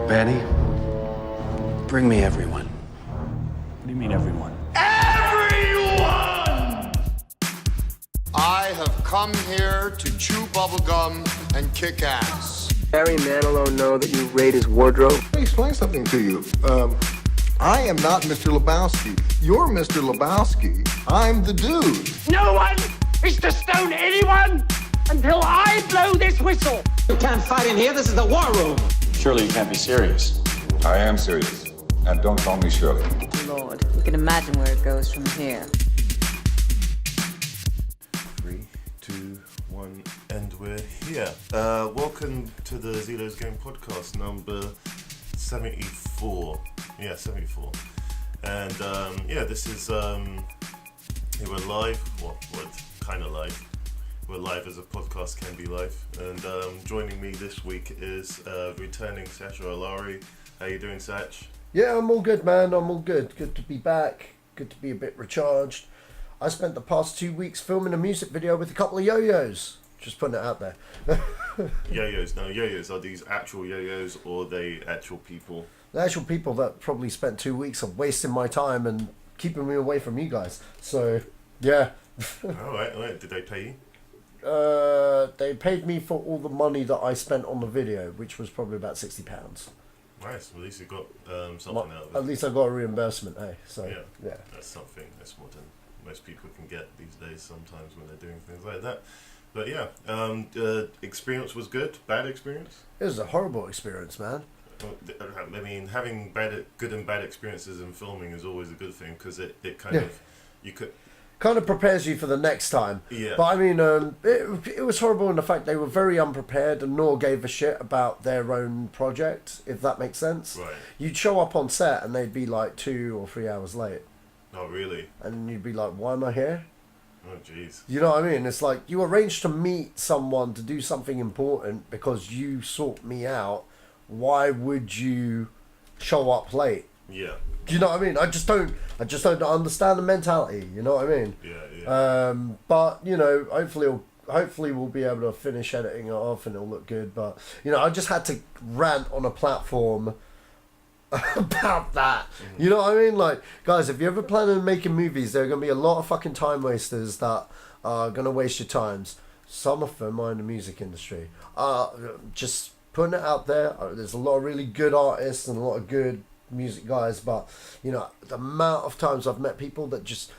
Vanny, bring me everyone. What do you mean, everyone? Everyone! I have come here to chew bubblegum and kick ass. Barry Manilow know that you raid his wardrobe? Let me explain something to you. I am not Mr. Lebowski. You're Mr. Lebowski. I'm the dude. No one is to stone anyone until I blow this whistle. You can't fight in here. This is the war room. Surely you can't be serious. I am serious. And don't call me Shirley. Lord, you can imagine where it goes from here. 3, 2, 1, and we're here. Welcome to the Zedos Game Podcast, number 74. Yeah, 74. And this is we're live. What kind of live? We're live as a podcast can be live. And joining me this week is returning Sacha Allari. How you doing, Sach? Yeah, I'm all good, man. I'm all good. Good to be back. Good to be a bit recharged. I spent the past 2 weeks filming a music video with a couple of yo-yos. Just putting it out there. Yo-yos. Now, yo-yos, are these actual yo-yos or are they actual people? The actual people that probably spent 2 weeks of wasting my time and keeping me away from you guys. So, yeah. All right. Did they pay you? They paid me for all the money that I spent on the video, which was probably about £60. Nice. Well, at least you got something out of it. At least I got a reimbursement, eh? So yeah. That's something. That's more than most people can get these days. Sometimes when they're doing things like that. But yeah, experience was good. Bad experience. It was a horrible experience, man. I mean, having good and bad experiences in filming is always a good thing because it kind of kind of prepares you for the next time. Yeah. But I mean, it was horrible in the fact they were very unprepared and nor gave a shit about their own project, if that makes sense. Right. You'd show up on set and they'd be like 2 or 3 hours late. Oh, really? And you'd be like, why am I here? Oh, jeez. You know what I mean? It's like you arranged to meet someone to do something important because you sought me out. Why would you show up late? Yeah. Do you know what I mean? I just don't understand the mentality. You know what I mean? Yeah. But you know, hopefully we'll be able to finish editing it off and it'll look good. But you know, I just had to rant on a platform about that. Mm-hmm. You know what I mean? Like, guys, if you're ever planning on making movies, there are gonna be a lot of fucking time wasters that are gonna waste your times. Some of them are in the music industry. Just putting it out there. There's a lot of really good artists and a lot of good music guys, but you know, the amount of times I've met people that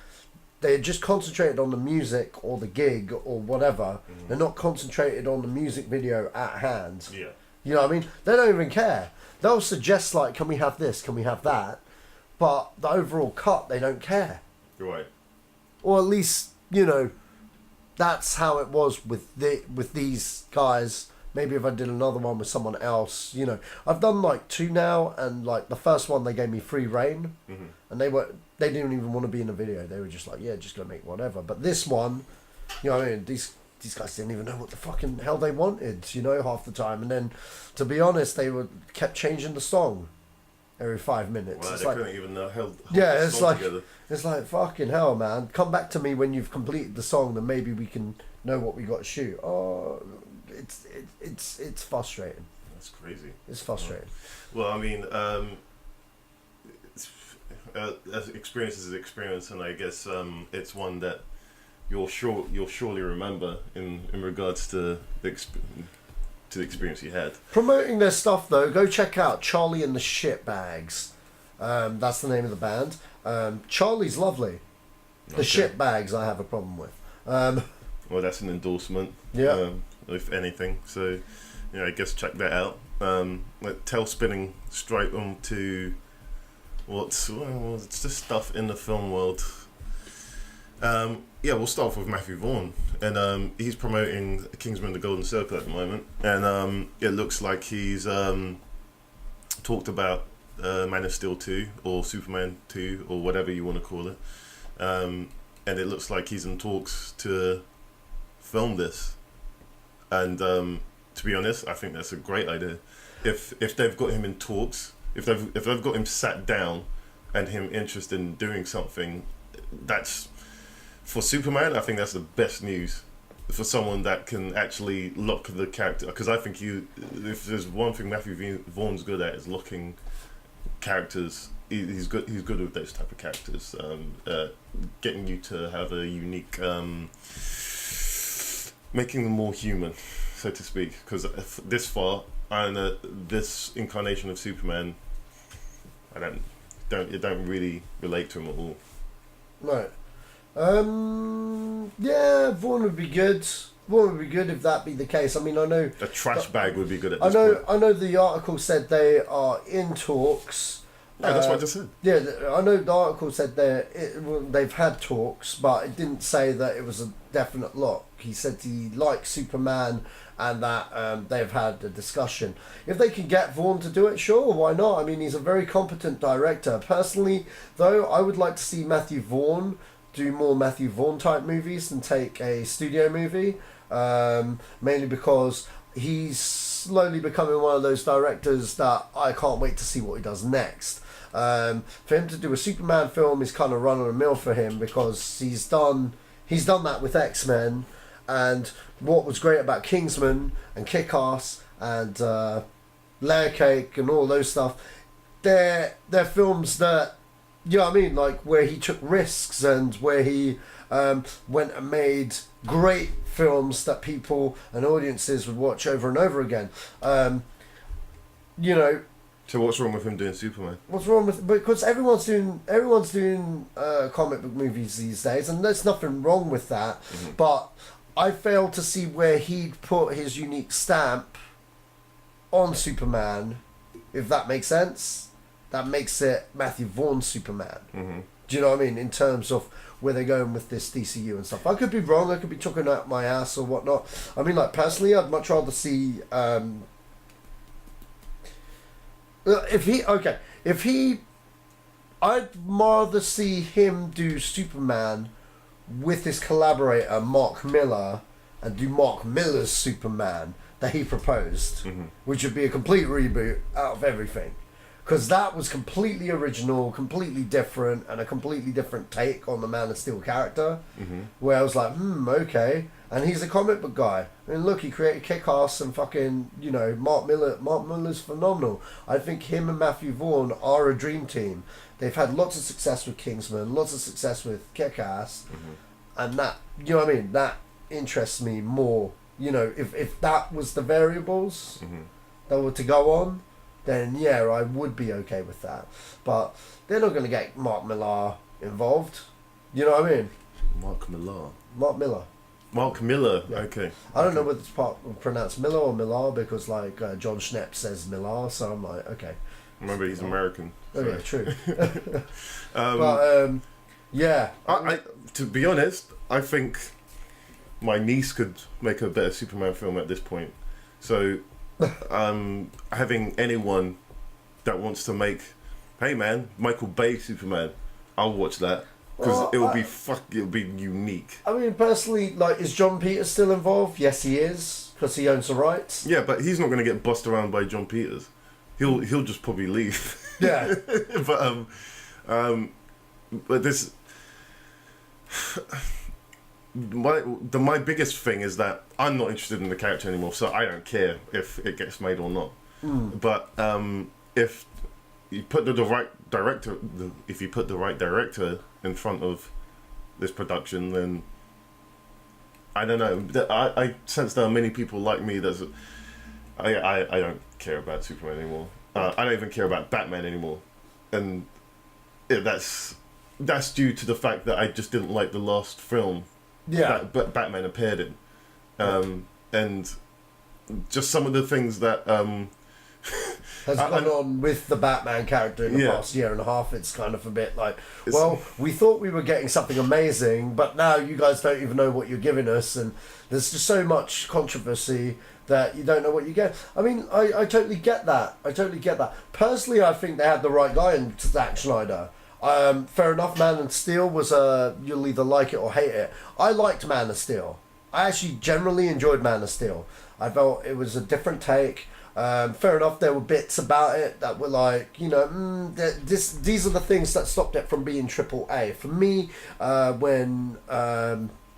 they're just concentrated on the music or the gig or whatever. Mm. They're not concentrated on the music video at hand. Yeah. You know what I mean? They don't even care. They'll suggest like, can we have this? Can we have that? But the overall cut, they don't care. Right. Or at least, you know, that's how it was with these guys. Maybe if I did another one with someone else, you know. I've done like 2 now, and like the first one they gave me free reign, and they didn't even want to be in the video. They were just like, yeah, just gonna make whatever. But this one, you know what I mean, these guys didn't even know what the fucking hell they wanted, you know, half the time. And then, to be honest, they kept changing the song every 5 minutes. Well, it's they like, couldn't even hold yeah, the song together. It's like fucking hell, man. Come back to me when you've completed the song, then maybe we can know what we got to shoot. Oh. It's frustrating. That's crazy. It's frustrating. Well, I mean, experience is experience, and I guess it's one that you'll surely remember in regards to the experience you had. Promoting their stuff though, go check out Charlie and the Shitbags. That's the name of the band. Charlie's lovely. The Shitbags I have a problem with. Well, that's an endorsement. Yeah. If anything, so yeah, I guess check that out. Like tail spinning straight on to it's just stuff in the film world. We'll start off with Matthew Vaughn, and he's promoting Kingsman: The Golden Circle at the moment, and it looks like he's talked about Man of Steel 2 or Superman 2 or whatever you want to call it, and it looks like he's in talks to film this. And to be honest, I think that's a great idea. If they've got him in talks, if they've got him sat down and him interested in doing something, that's for Superman. I think that's the best news for someone that can actually lock the character, because I think if there's one thing Matthew Vaughn's good at is locking characters. He's good with those type of characters, getting you to have a unique, making them more human, so to speak. Because this far, and this incarnation of Superman, it don't really relate to him at all. Right. Yeah, Vaughn would be good. Vaughn would be good if that be the case. I mean, I know a trash bag would be good at this point. I know the article said they are in talks. Yeah, that's what I just said. Yeah, I know the article said they've had talks, but it didn't say that it was a definite lock. He said he likes Superman and that they've had a discussion. If they can get Vaughn to do it, sure, why not? I mean, he's a very competent director. Personally, though, I would like to see Matthew Vaughn do more Matthew Vaughn type movies than take a studio movie, mainly because he's slowly becoming one of those directors that I can't wait to see what he does next. For him to do a Superman film is kind of run on a mill for him, because he's done that with X-Men, and what was great about Kingsman and Kick-Ass and Layer Cake and all those stuff, they're films that, you know what I mean, like where he took risks and where he went and made great films that people and audiences would watch over and over again. You know. So what's wrong with him doing Superman? What's wrong with, because everyone's doing comic book movies these days, and there's nothing wrong with that. Mm-hmm. But I fail to see where he'd put his unique stamp on Superman, if that makes sense. That makes it Matthew Vaughn's Superman. Mm-hmm. Do you know what I mean? In terms of where they're going with this DCU and stuff. I could be wrong. I could be talking out my ass or whatnot. I mean, like, personally, I'd much rather see. I'd rather see him do Superman with his collaborator Mark Miller and do Mark Miller's Superman that he proposed, which would be a complete reboot out of everything. Because that was completely original, completely different, and a completely different take on the Man of Steel character. Mm-hmm. Where I was like, okay. And he's a comic book guy. I mean, look, he created Kick-Ass and fucking, you know, Mark Miller's phenomenal. I think him and Matthew Vaughn are a dream team. They've had lots of success with Kingsman, lots of success with Kick-Ass. And that, you know what I mean, that interests me more. You know, if that was the variables that were to go on, then yeah, I would be okay with that. But they're not going to get Mark Millar involved. You know what I mean? Mark Millar. Yeah. Okay. I don't know whether it's pronounced Miller or Millar, because like John Schnepp says Millar, so I'm like, okay. Remember, he's American. So. Oh yeah, true. Yeah. I to be honest, I think my niece could make a better Superman film at this point. So, having anyone that wants to make, hey man, Michael Bay Superman, I'll watch that. Because it'll be unique. I mean, personally, like, is John Peters still involved? Yes, he is, because he owns the rights. Yeah, but he's not going to get bossed around by John Peters. He'll just probably leave. Yeah. But this, my biggest thing is that I'm not interested in the character anymore, so I don't care if it gets made or not. But if you put the right director, in front of this production, then I don't know. I sense there are many people like me that's I don't care about Superman anymore. I don't even care about Batman anymore, and that's due to the fact that I just didn't like the last film that Batman appeared in, and just some of the things that has gone on with the Batman character in the past year and a half. It's kind of a bit like, well, we thought we were getting something amazing, but now you guys don't even know what you're giving us, and there's just so much controversy that you don't know what you get. I mean, I totally get that. Personally, I think they had the right guy in Zack Snyder. Fair enough, Man of Steel was you'll either like it or hate it. I liked Man of Steel. I actually generally enjoyed Man of Steel. I felt it was a different take. Fair enough, there were bits about it that were like, you know, these are the things that stopped it from being AAA. For me, when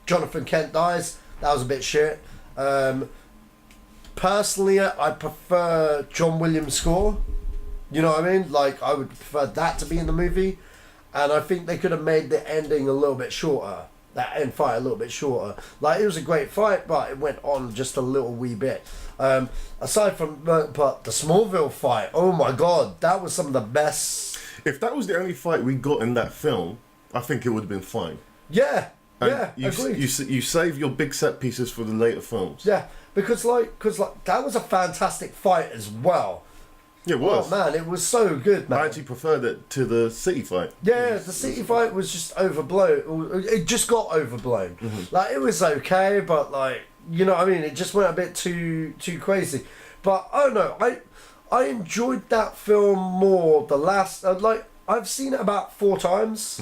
Jonathan Kent dies, That was a bit shit. Personally, I prefer John Williams' score. You know what I mean? Like, I would prefer that to be in the movie. And I think they could have made the ending a little bit shorter. That end fight a little bit shorter. Like, it was a great fight, but it went on just a little wee bit. Aside from but the Smallville fight, oh my god, that was some of the best. If that was the only fight we got in that film, I think it would have been fine. Yeah, And yeah, agreed. You save your big set pieces for the later films. Yeah, because that was a fantastic fight as well. Yeah, it was. Oh man, it was so good, man. I actually preferred it to the city fight. Yeah, the city fight was just overblown. It just got overblown. Like, it was okay, but like, you know what I mean? It just went a bit too crazy. But I don't know. I enjoyed that film more. The last, I've seen it about 4 times,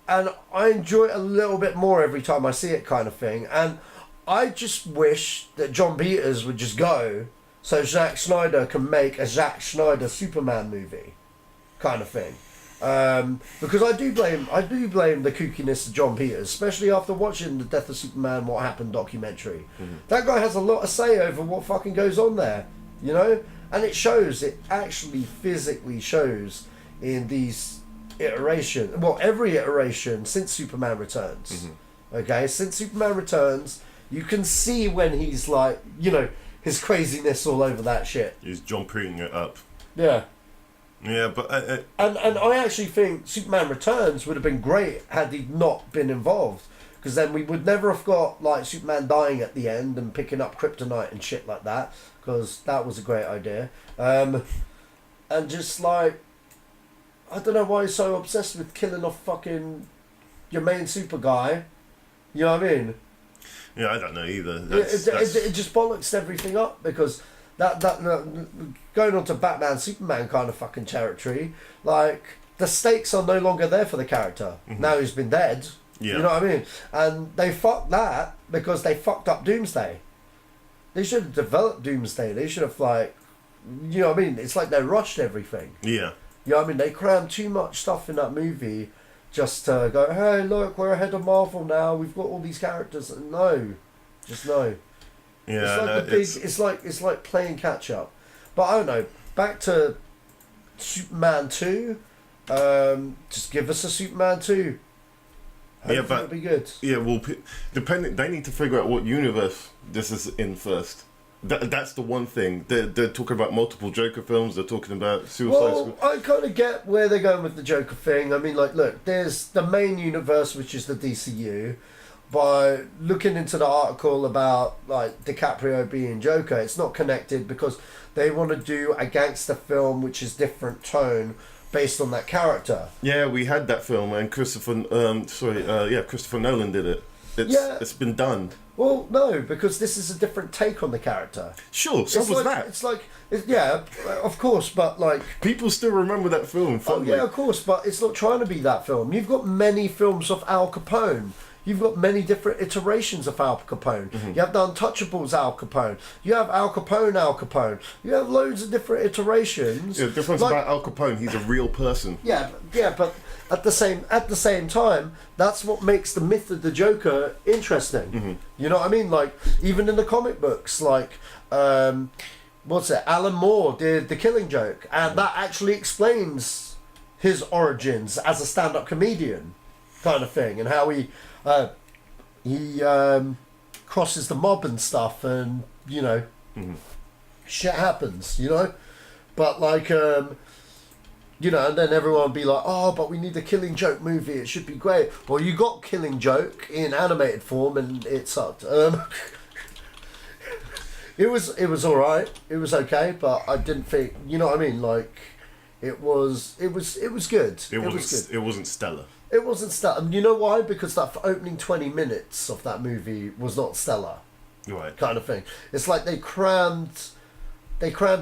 and I enjoy it a little bit more every time I see it, kind of thing. And I just wish that John Peters would just go, so Zack Snyder can make a Zack Snyder Superman movie, kind of thing. Because I do blame the kookiness of John Peters, especially after watching the Death of Superman: What Happened documentary. That guy has a lot to say over what fucking goes on there, you know, and it shows. It actually physically shows in these iterations. Well, every iteration since Superman Returns. Okay, since Superman Returns, you can see when he's like, you know, his craziness all over that shit. He's John Pruting it up. Yeah. Yeah, but... And I actually think Superman Returns would have been great had he not been involved. Because then we would never have got, like, Superman dying at the end and picking up kryptonite and shit like that. Because that was a great idea. And just, like... I don't know why he's so obsessed with killing off fucking your main super guy. You know what I mean? Yeah, I don't know either. It just bollocks everything up, because that going on to Batman Superman kind of fucking territory, like, the stakes are no longer there for the character. Now he's been dead. Yeah. You know what I mean? And they fucked that because they fucked up Doomsday. They should have developed Doomsday. They should have, like, you know what I mean? It's like they rushed everything. Yeah. You know what I mean? They crammed too much stuff in that movie just to go, hey, look, we're ahead of Marvel now. We've got all these characters. No, just no. Yeah, it's like playing catch up. But I don't know. Back to Superman 2. Just give us a Superman 2. Hopefully it'll be good. Yeah, well, they need to figure out what universe this is in first. That's the one thing. They're talking about multiple Joker films. They're talking about Suicide Squad. I kind of get where they're going with the Joker thing. I mean, like, look, there's the main universe, which is the DCU. By looking into the article about, like, DiCaprio being Joker, it's not connected because they want to do a gangster film which is different tone based on that character. Yeah, we had that film, and Christopher Nolan did it. It's been done. Well, no, because this is a different take on the character. Sure, so was that. It's like, yeah, of course, but like... People still remember that film. Oh, yeah, of course, but it's not trying to be that film. You've got many films of Al Capone. You've got many different iterations of Al Capone. You have the Untouchables Al Capone. You have Al Capone. You have loads of different iterations. Yeah, the difference about Al Capone, he's a real person. Yeah, but at the same time, that's what makes the myth of the Joker interesting. You know what I mean? Like, even in the comic books, like, what's it? Alan Moore did The Killing Joke, and that actually explains his origins as a stand-up comedian, kind of thing, and how he crosses the mob and stuff, and, you know, shit happens, you know? But, like, you know, and then everyone would be like, oh, but we need a Killing Joke movie, it should be great. Well, you got Killing Joke in animated form, and it sucked. It was alright, it was okay, but I didn't think, you know what I mean, like, it was good. It wasn't stellar. It wasn't stellar. And you know why? Because that opening 20 minutes of that movie was not stellar. Right. Kind of thing. It's like they crammed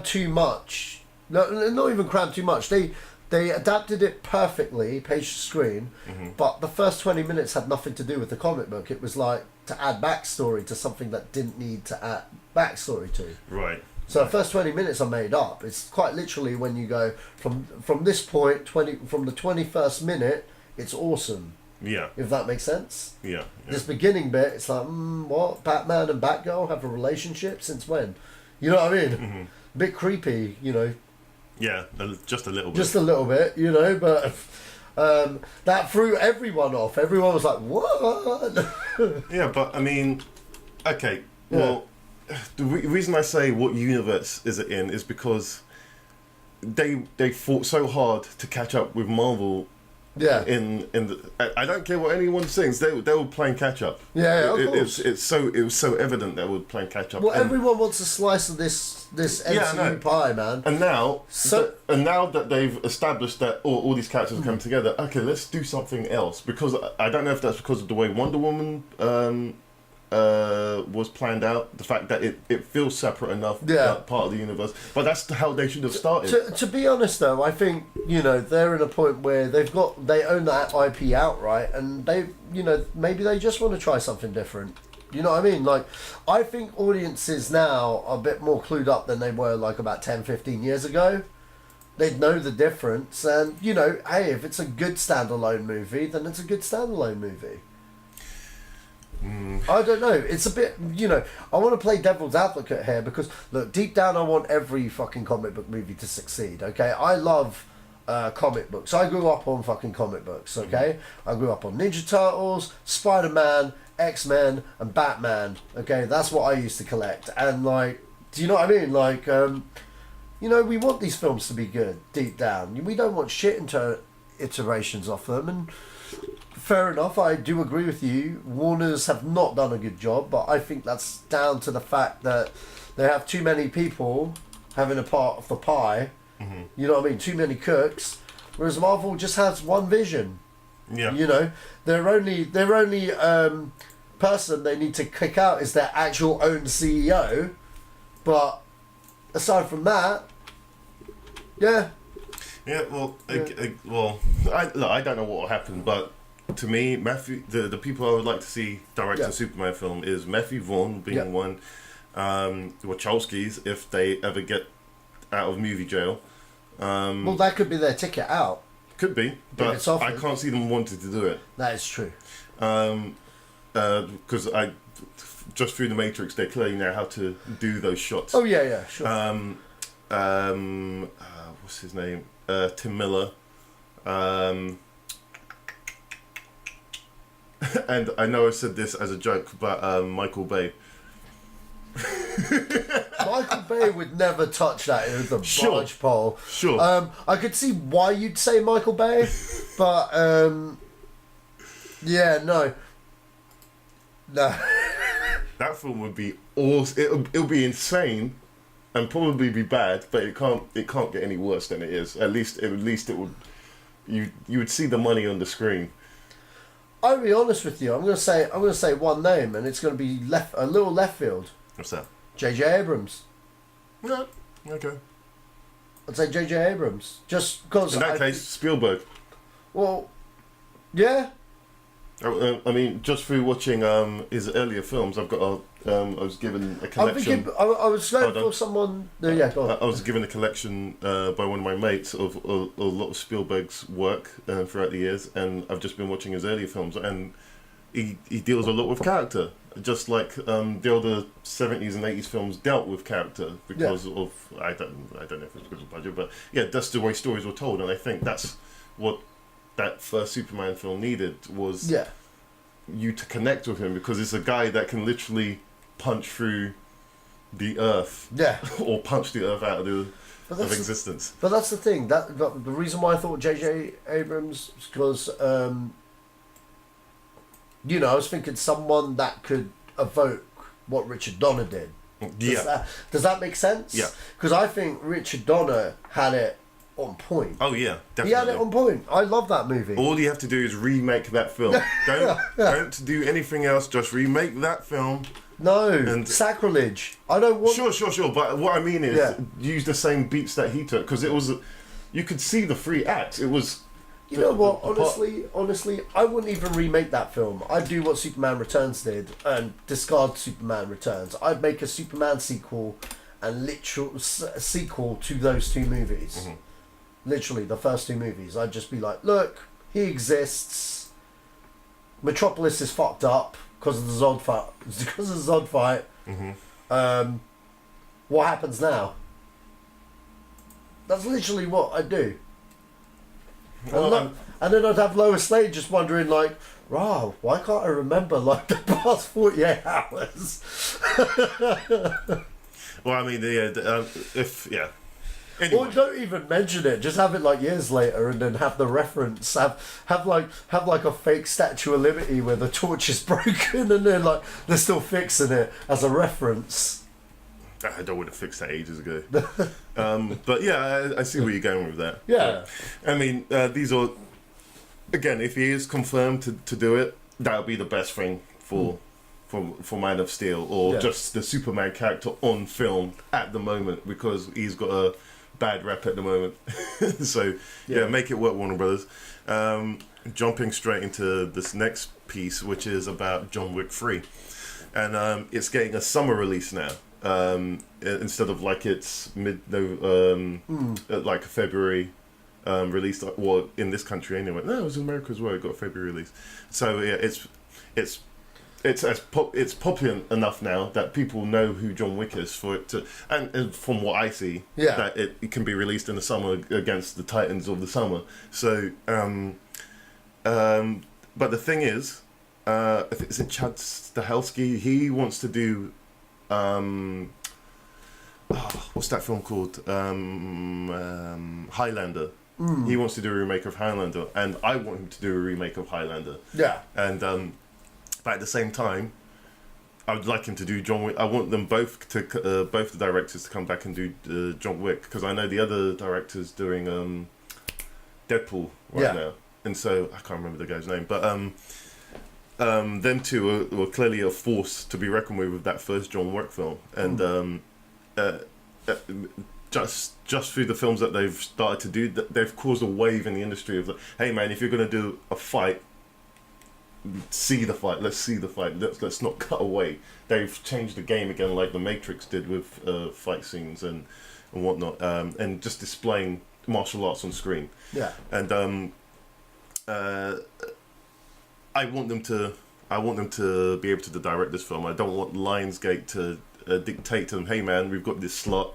too much. No, not even crammed too much. They adapted it perfectly, page to screen, but the first 20 minutes had nothing to do with the comic book. It was like to add backstory to something that didn't need to add backstory to. Right. So the first 20 minutes are made up. It's quite literally when you go from this point, from the 21st minute, it's awesome. Yeah. If that makes sense. Yeah. This beginning bit, it's like, what? Batman and Batgirl have a relationship since when? You know what I mean? Mm-hmm. A bit creepy, you know. Yeah, just a little bit. Just a little bit, you know, but that threw everyone off. Everyone was like, what? Yeah, but I mean, okay, well, the reason I say what universe is it in is because they fought so hard to catch up with Marvel. Yeah. I don't care what anyone thinks. They were playing catch up. Yeah, of course. It was so evident they were playing catch up. Well, everyone wants a slice of this MCU pie, man. And now, now that they've established that all these characters are coming together, okay, let's do something else. Because I don't know if that's because of the way Wonder Woman was planned out, the fact that it feels separate enough, that part of the universe. But that's how they should have started. To be honest, though, I think they're in a point where they own that IP outright, and maybe they just want to try something different. You know what I mean? Like, I think audiences now are a bit more clued up than they were like about 10, 15 years ago. They'd know the difference, and hey, if it's a good standalone movie, then it's a good standalone movie. I don't know. It's a bit, I want to play devil's advocate here because, look, deep down I want every fucking comic book movie to succeed, okay? I love comic books. I grew up on fucking comic books, okay? I grew up on Ninja Turtles, Spider-Man, X-Men, and Batman, okay? That's what I used to collect. And, like, do you know what I mean? Like, we want these films to be good, deep down. We don't want shit iterations of them, and fair enough, I do agree with you. Warners have not done a good job, but I think that's down to the fact that they have too many people having a part of the pie. Mm-hmm. You know what I mean? Too many cooks. Whereas Marvel just has one vision. Yeah. Their only person they need to kick out is their actual own CEO. But aside from that, yeah. Yeah. Well, I don't know what will happen, but to me, the people I would like to see direct a Superman film is Matthew Vaughn being one, Wachowskis if they ever get out of movie jail. Well, that could be their ticket out. Could be, but I can't see them wanting to do it. That is true. Because just through the Matrix, they clearly know how to do those shots. Oh yeah, sure. What's his name? Tim Miller. And I know I said this as a joke, but Michael Bay. Michael Bay would never touch that in the barge pole. Sure. I could see why you'd say Michael Bay, but no. That film would be awesome. It'll be insane, and probably be bad, but it can't get any worse than it is. At least it would. You would see the money on the screen. I'll be honest with you. I'm gonna say one name, and it's gonna be a little left field. What's that? J.J. Abrams. No. Okay. I'd say J.J. Abrams, just because. In that case, Spielberg. Well, yeah. I mean, just through watching his earlier films, I've got I was given a collection. I was going for someone. Go on. I was given a collection by one of my mates of a lot of Spielberg's work throughout the years, and I've just been watching his earlier films, and he deals a lot with character, just like the other 70s and 80s films dealt with character because of I don't know if it's because of budget, but yeah, that's the way stories were told, and I think that's what that first Superman film needed was you to connect with him, because it's a guy that can literally punch through the earth, or punch the earth out of existence. But that's the thing. That the reason why I thought J.J. Abrams was because I was thinking someone that could evoke what Richard Donner did. Does that make sense? Yeah. Because I think Richard Donner had it on point. Oh yeah, definitely. He had it on point. I love that movie. All you have to do is remake that film. Don't do anything else. Just remake that film. No, sacrilege. I don't want. Sure. But what I mean is use the same beats that he took, because it was. You could see the 3 acts. It was. You know what? Honestly, I wouldn't even remake that film. I'd do what Superman Returns did and discard Superman Returns. I'd make a Superman sequel and literal sequel to those 2 movies. Mm-hmm. Literally, the first 2 movies. I'd just be like, look, he exists. Metropolis is fucked up because of the Zod fight. Because of the Zod fight. Mm-hmm. What happens now? That's literally what I do. And then I'd have Lois Lane just wondering, like, wow, why can't I remember, like, the past 48 hours? Well, I mean, Anyway. Or don't even mention it. Just have it like years later, and then have the reference. Have like a fake Statue of Liberty where the torch is broken, and then like they're still fixing it as a reference. I don't want to fix that ages ago. But yeah, I see where you're going with that. Yeah. But, I mean, these are, again, if he is confirmed to do it, that would be the best thing for Man of Steel, or just the Superman character on film at the moment, because he's got a bad rap at the moment. So yeah, make it work, Warner Brothers. Jumping straight into this next piece, which is about John Wick 3, and it's getting a summer release now. Instead of like it's like a February release, well, in this country anyway. No, it was in America as well. It got a February release. So yeah, it's popular enough now that people know who John Wick is for it to, and from what I see, that it can be released in the summer against the Titans of the summer. So, but the thing is, I think it's in Chad Stahelski. He wants to do, what's that film called? Highlander. He wants to do a remake of Highlander, and I want him to do a remake of Highlander. Yeah. And but at the same time, I would like him to do John Wick. I want them both to both the directors to come back and do John Wick, because I know the other director's doing Deadpool right now, and so I can't remember the guy's name, but them two were clearly a force to be reckoned with that first John Wick film, and just through the films that they've started to do, they've caused a wave in the industry of, hey man, if you're going to do a fight, see the fight. Let's see the fight. Let's not cut away. They've changed the game again, like the Matrix did with fight scenes and whatnot, and just displaying martial arts on screen. Yeah. And I want them to be able to direct this film. I don't want Lionsgate to dictate to them, hey man, we've got this slot,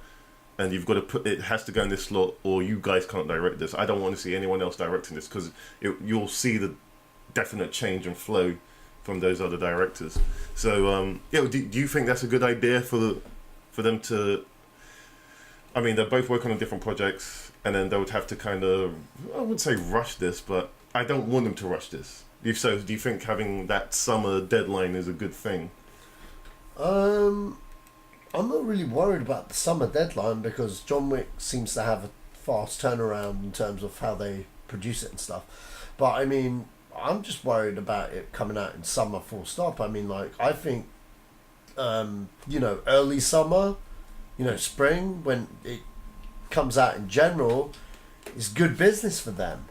and you've got to put it has to go in this slot, or you guys can't direct this. I don't want to see anyone else directing this, because you'll see the definite change and flow from those other directors. So do you think that's a good idea for them to, I mean, they're both working on different projects, and then they would have to kind of, I wouldn't say rush this, but I don't want them to rush this. So do you think having that summer deadline is a good thing? I'm not really worried about the summer deadline, because John Wick seems to have a fast turnaround in terms of how they produce it and stuff. But I mean, I'm just worried about it coming out in summer full stop. I mean, like, I think, early summer, spring, when it comes out in general, is good business for them.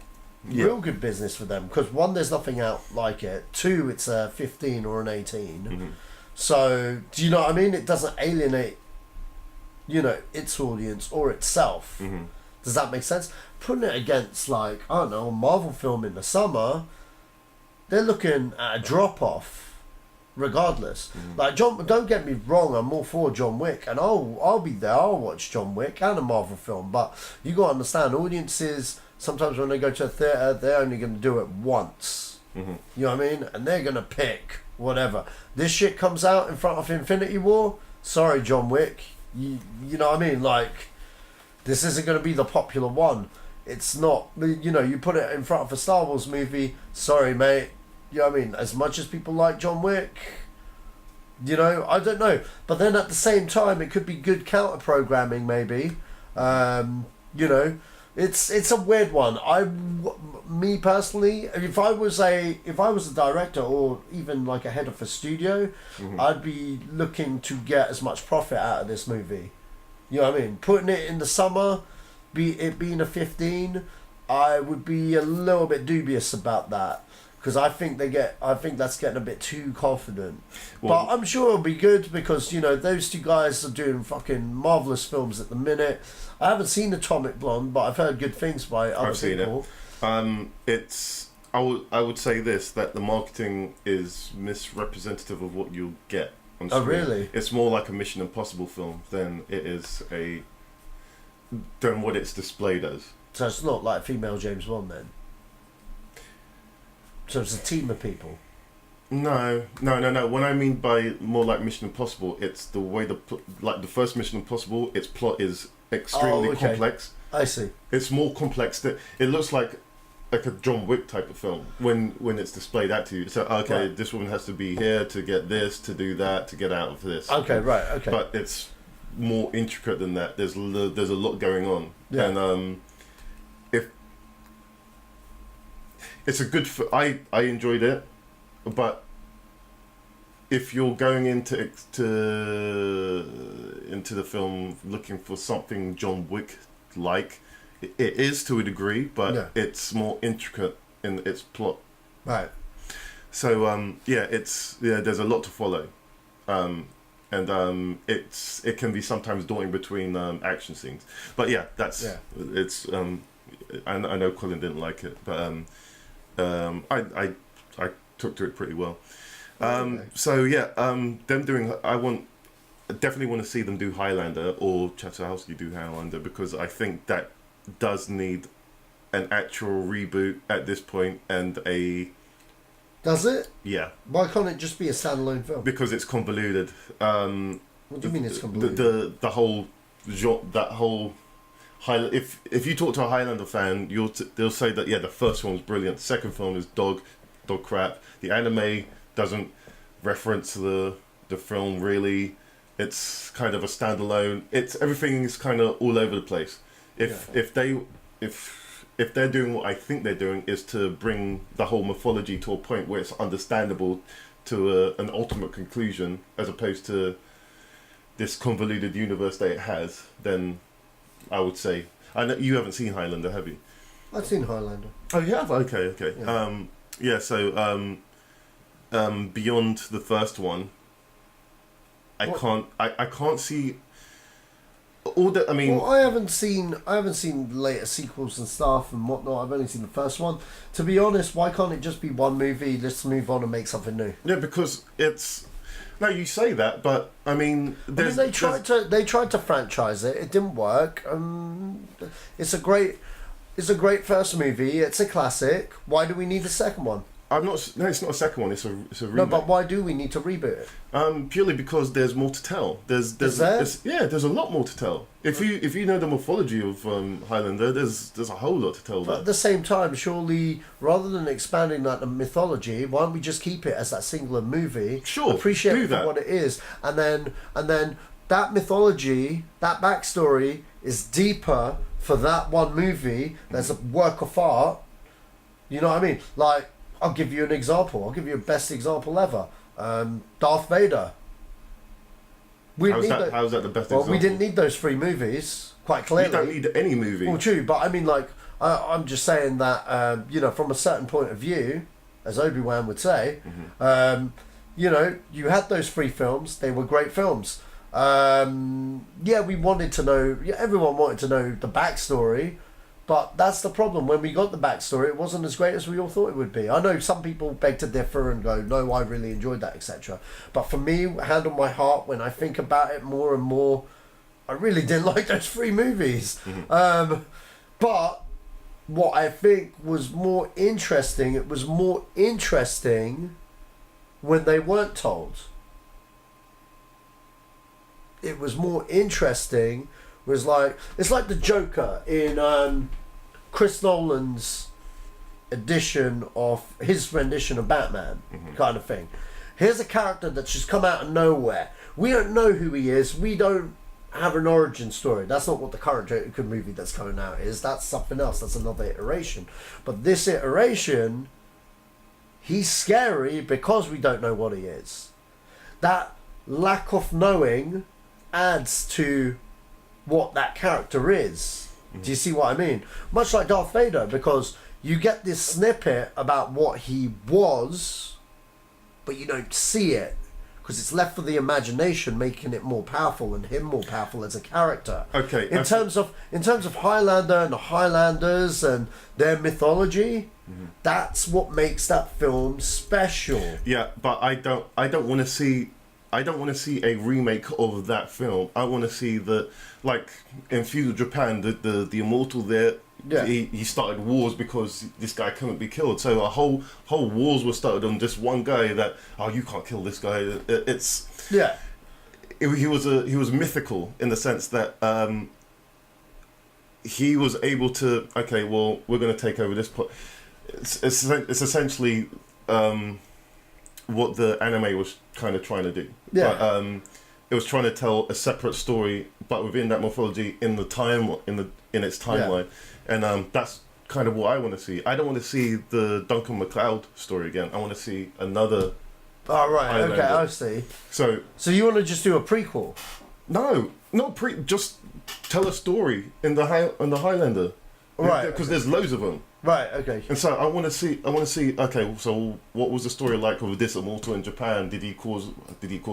Yeah. Real good business for them. Because one, there's nothing out like it. Two, it's a 15 or an 18. Mm-hmm. So, do you know what I mean? It doesn't alienate, its audience or itself. Mm-hmm. Does that make sense? Putting it against, like, I don't know, a Marvel film in the summer, they're looking at a drop-off regardless. Like, don't get me wrong, I'm all for John Wick, and I'll be there, I'll watch John Wick and a Marvel film, but you got to understand, audiences, sometimes when they go to a theatre, they're only going to do it once. Mm-hmm. You know what I mean? And they're going to pick whatever. This shit comes out in front of Infinity War, sorry John Wick, you know what I mean? Like, this isn't going to be the popular one. It's not, you put it in front of a Star Wars movie, sorry mate, you know what I mean? As much as people like John Wick, I don't know. But then at the same time, it could be good counter-programming maybe. It's a weird one. Me personally, if I was a director or even like a head of a studio, mm-hmm. I'd be looking to get as much profit out of this movie. You know what I mean? Putting it in the summer, it being a 15, I would be a little bit dubious about that, because I think that's getting a bit too confident. Well, but I'm sure it'll be good, because those two guys are doing fucking marvelous films at the minute. I haven't seen Atomic Blonde, but I've heard good things by other people. I've seen it. I would say this, that the marketing is misrepresentative of what you'll get on screen. Oh, really? It's more like a Mission Impossible film than it is than what it's displayed as. So it's not like female James Bond then? So it's a team of people? No. What I mean by more like Mission Impossible, it's the way the first Mission Impossible, its plot is extremely complex. I see. It's more complex. It looks like a John Wick type of film when it's displayed out to you. So okay, right. This woman has to be here to get this, to do that, to get out of this. Okay, right. Okay. But it's more intricate than that. There's a lot going on, and if it's a good. I enjoyed it, but if you're going into the film looking for something John Wick like, it is to a degree, but it's more intricate in its plot. Right. So there's a lot to follow, and it can be sometimes daunting between action scenes. But it's. I know Colin didn't like it, but I took to it pretty well. Them doing. I definitely want to see them do Highlander or Sacha Allari do Highlander, because I think that does need an actual reboot at this point and a. Does it? Yeah. Why can't it just be a standalone film? Because it's convoluted. What do you mean it's convoluted? The whole if you talk to a Highlander fan, they'll say that the first one was brilliant. The second film is dog crap. The anime doesn't reference the film really. It's kind of a standalone. Everything is kind of all over the place. If they're doing what I think they're doing, is to bring the whole mythology to a point where it's understandable to an ultimate conclusion, as opposed to this convoluted universe that it has, then I would say. I know you haven't seen Highlander, have you? I've seen Highlander. Oh, you have? Okay. Yeah. So beyond the first one, I can't see all that. I mean, well, I haven't seen later sequels and stuff and whatnot. I've only seen the first one. To be honest, why can't it just be one movie? Let's move on and make something new. Yeah, because it's. No, you say that, but I mean, they tried to franchise it. It didn't work. It's a great first movie. It's a classic. Why do we need a second one? No, it's not a second one. It's a remake. No, but why do we need to reboot it? Purely because there's more to tell. There's a lot more to tell. If you know the mythology of Highlander, there's a whole lot to tell. But at the same time, surely, rather than expanding the mythology, why don't we just keep it as that singular movie? Sure, appreciate it for what it is, and then that mythology, that backstory is deeper for that one movie. There's a work of art. You know what I mean? Like, I'll give you an example. I'll give you a best example ever. Darth Vader. How's that the best example? Well, we didn't need those 3 movies, quite clearly. You don't need any movie. Well, true, but I mean, like, I'm just saying that, from a certain point of view, as Obi-Wan would say, you had those 3 films. They were great films. We wanted to know, everyone wanted to know the backstory. But that's the problem. When we got the backstory, it wasn't as great as we all thought it would be. I know some people beg to differ and go, no, I really enjoyed that, etc. But for me, hand on my heart, when I think about it more and more, I really didn't like those 3 movies. Mm-hmm. But what I think was more interesting, it was more interesting when they weren't told. It was more interesting. It's like the Joker in Chris Nolan's edition of his rendition of Batman, kind of thing. Here's a character that's just come out of nowhere. We don't know who he is. We don't have an origin story. That's not what the current Joker movie that's coming out is. That's something else. That's another iteration. But this iteration, he's scary because we don't know what he is. That lack of knowing adds to what that character is. Do you see what I mean? Much like Darth Vader, because you get this snippet about what he was, but you don't see it because it's left for the imagination, making it more powerful and him more powerful as a character. Okay. In terms of Highlander and the Highlanders and their mythology, that's what makes that film special. Yeah, but I don't want to see a remake of that film. I want to see like in feudal Japan, the immortal there. Yeah. He started wars because this guy couldn't be killed. So a whole wars were started on just one guy that you can't kill this guy. He was mythical in the sense that he was able to we're going to take over this point. It's essentially what the anime was kind of trying to do. Yeah. But, it was trying to tell a separate story, but within that mythology in its timeline, and that's kind of what I want to see. I don't want to see the Duncan MacLeod story again. I want to see another. Oh right, Highlander. okay, I see. So you want to just do a prequel? No, not just tell a story in the Highlander, right? Because there's loads of them. Right. Okay. And so I want to see. Okay, so what was the story like with this immortal in Japan? Did he cause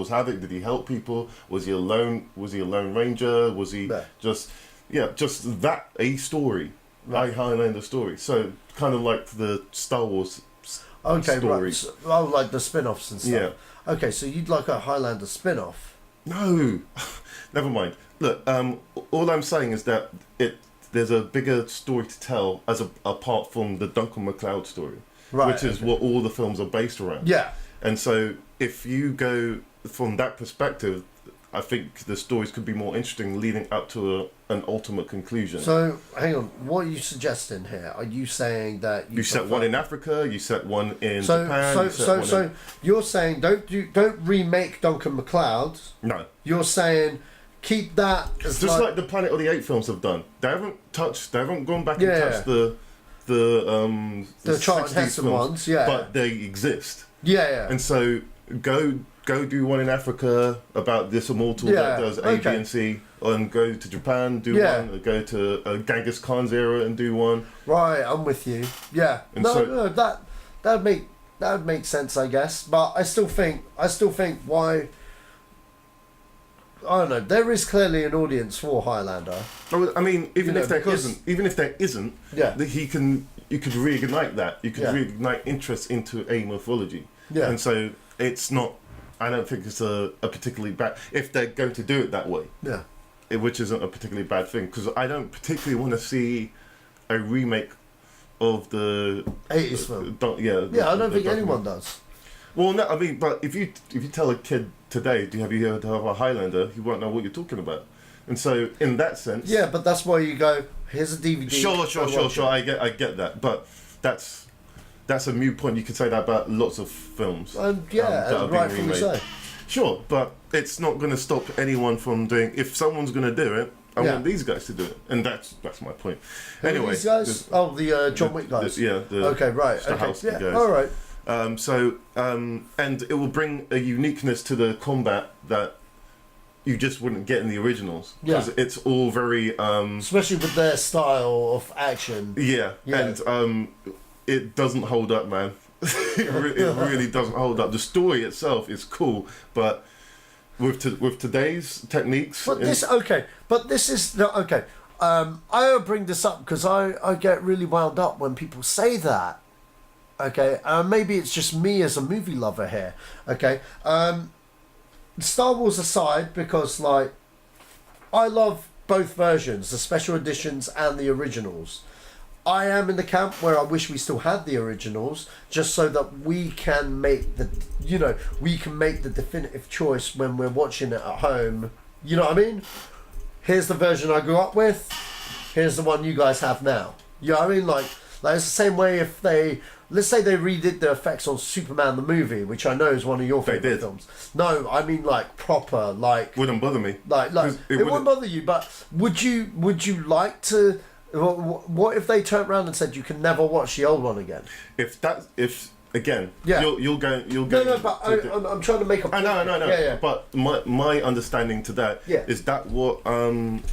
havoc? Did he help people? Was he alone? Was he a lone ranger? Was he just that a story, a Highlander story? So kind of like the Star Wars story. Right. So, like the spin-offs and stuff. Yeah. Okay, so you'd like a Highlander spin-off? No, never mind. Look, all I'm saying is that there's a bigger story to tell apart from the Duncan MacLeod story, which is what all the films are based around. Yeah. And so if you go from that perspective, I think the stories could be more interesting leading up to an ultimate conclusion. So, hang on. What are you suggesting here? Are you saying that you set one in Africa, you set one in Japan? So you're saying don't remake Duncan MacLeod. No. You're saying keep that as just like the Planet of the Apes films have done. They haven't gone back and touched the Charlton Heston ones, but they exist. Yeah. And so go do one in Africa about this immortal that does A, B, and C, and go to Japan, do one, or go to Genghis Khan's era and do one. Right, I'm with you. Yeah. And that would make sense, I guess. But I still think why. I don't know. There is clearly an audience for Highlander. I mean, even if there isn't, yeah, you could reignite that. You could reignite interest into a mythology. Yeah. And so it's not. I don't think it's a particularly bad if they're going to do it that way. Yeah. Which isn't a particularly bad thing because I don't particularly want to see a remake of the 80s film. I don't think anyone does. Well, no, I mean, but if you tell a kid today, have you heard of a Highlander? He won't know what you're talking about. And so, in that sense, yeah, but that's why you go. Here's a DVD. Sure. I get that, but that's a moot point. You could say that about lots of films. Rightfully so. Sure, but it's not going to stop anyone from doing. If someone's going to do it, I want these guys to do it, and that's my point. Anyway, these guys? The John Wick guys. Okay, right. The house guys. All right. And it will bring a uniqueness to the combat that you just wouldn't get in the originals because it's all very especially with their style of action. Yeah. And it doesn't hold up, man. it really doesn't hold up. The story itself is cool, but with today's techniques, but this is okay. I bring this up because I get really wound up when people say that. Okay, maybe it's just me as a movie lover here. Okay, Star Wars aside, because like I love both versions, the special editions and the originals. I am in the camp where I wish we still had the originals, just so that we can make the definitive choice when we're watching it at home. You know what I mean? Here's the version I grew up with. Here's the one you guys have now. You know what I mean? Like it's the same way if let's say they redid the effects on Superman the movie, which I know is one of your favourite films. No, I mean like proper, like wouldn't bother me. Like it wouldn't bother you, but would you like to? What if they turned around and said you can never watch the old one again? If again, you'll go. No, but I'm trying to make a point. No. Yeah. But my understanding to that is that what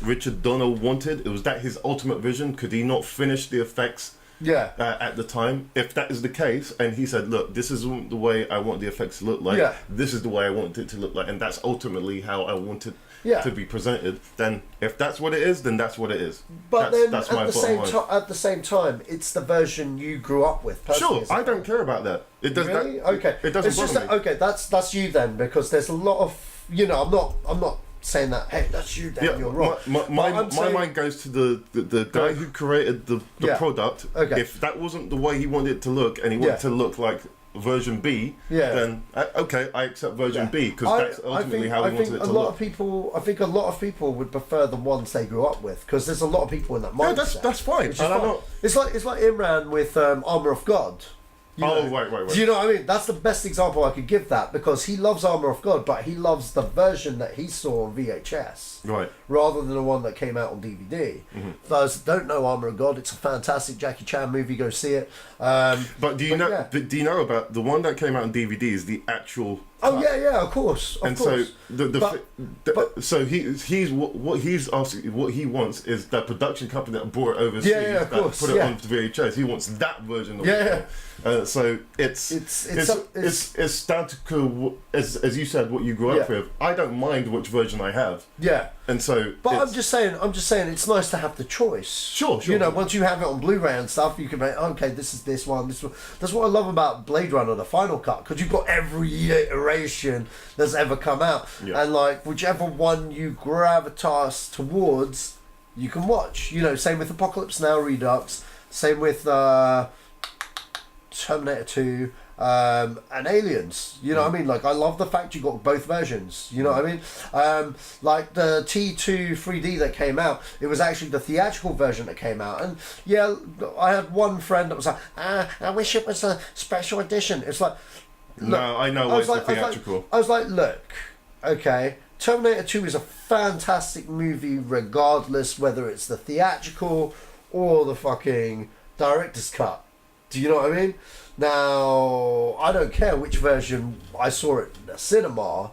Richard Donner wanted. Was that his ultimate vision? Could he not finish the effects Yeah. At the time, if that is the case, and he said, "Look, this is the way I want the effects to look like. Yeah. This is the way I want it to look like, and that's ultimately how I want it to be presented." Then, if that's what it is, then that's what it is. But that's then my bottom line. at the same time, it's the version you grew up with. Sure, I don't care about that. It does really? that. Okay, it doesn't it's just bother that, me. okay. That's you then, because there's a lot of I'm not saying that. Hey, that's you. Dan, you're wrong. My mind goes to the guy who created the product. Okay. If that wasn't the way he wanted it to look, and he wanted it to look like version B, then okay, I accept version B, because that's ultimately how he wanted it to look. I think a lot of people would prefer the ones they grew up with, because there's a lot of people in that mindset. Yeah, that's fine. Which is fine. It's like Imran with Armour of God. Right. Do you know what I mean? That's the best example I could give that, because he loves Armour of God, but he loves the version that he saw on VHS, right, rather than the one that came out on DVD. For those that don't know Armour of God, it's a fantastic Jackie Chan movie. Go see it. But do you know? Yeah. Do you know about the one that came out on DVD? Is the actual? Oh yeah, of course. So so he's what he's asking, what he wants is the production company that brought it overseas that put it on VHS. He wants that version of it. So it's down to as you said, what you grew up with. I don't mind which version I have. Yeah. And so, but I'm just saying, it's nice to have the choice. Sure. You know, once you have it on Blu-ray and stuff, you can be okay. This is this one. That's what I love about Blade Runner, the final cut, because you've got every iteration that's ever come out, and like whichever one you gravitas towards, you can watch. You know, same with Apocalypse Now Redux. Same with Terminator 2. And Aliens, you know what I mean? Like, I love the fact you got both versions, you know what I mean? Like the T2 3D that came out, it was actually the theatrical version that came out, and I had one friend that was like, I wish it was a special edition. It's like, look, no, I know it's the theatrical. I was like, look, okay, Terminator 2 is a fantastic movie regardless whether it's the theatrical or the fucking director's cut. Do you know what I mean? Now, I don't care which version I saw it in the cinema.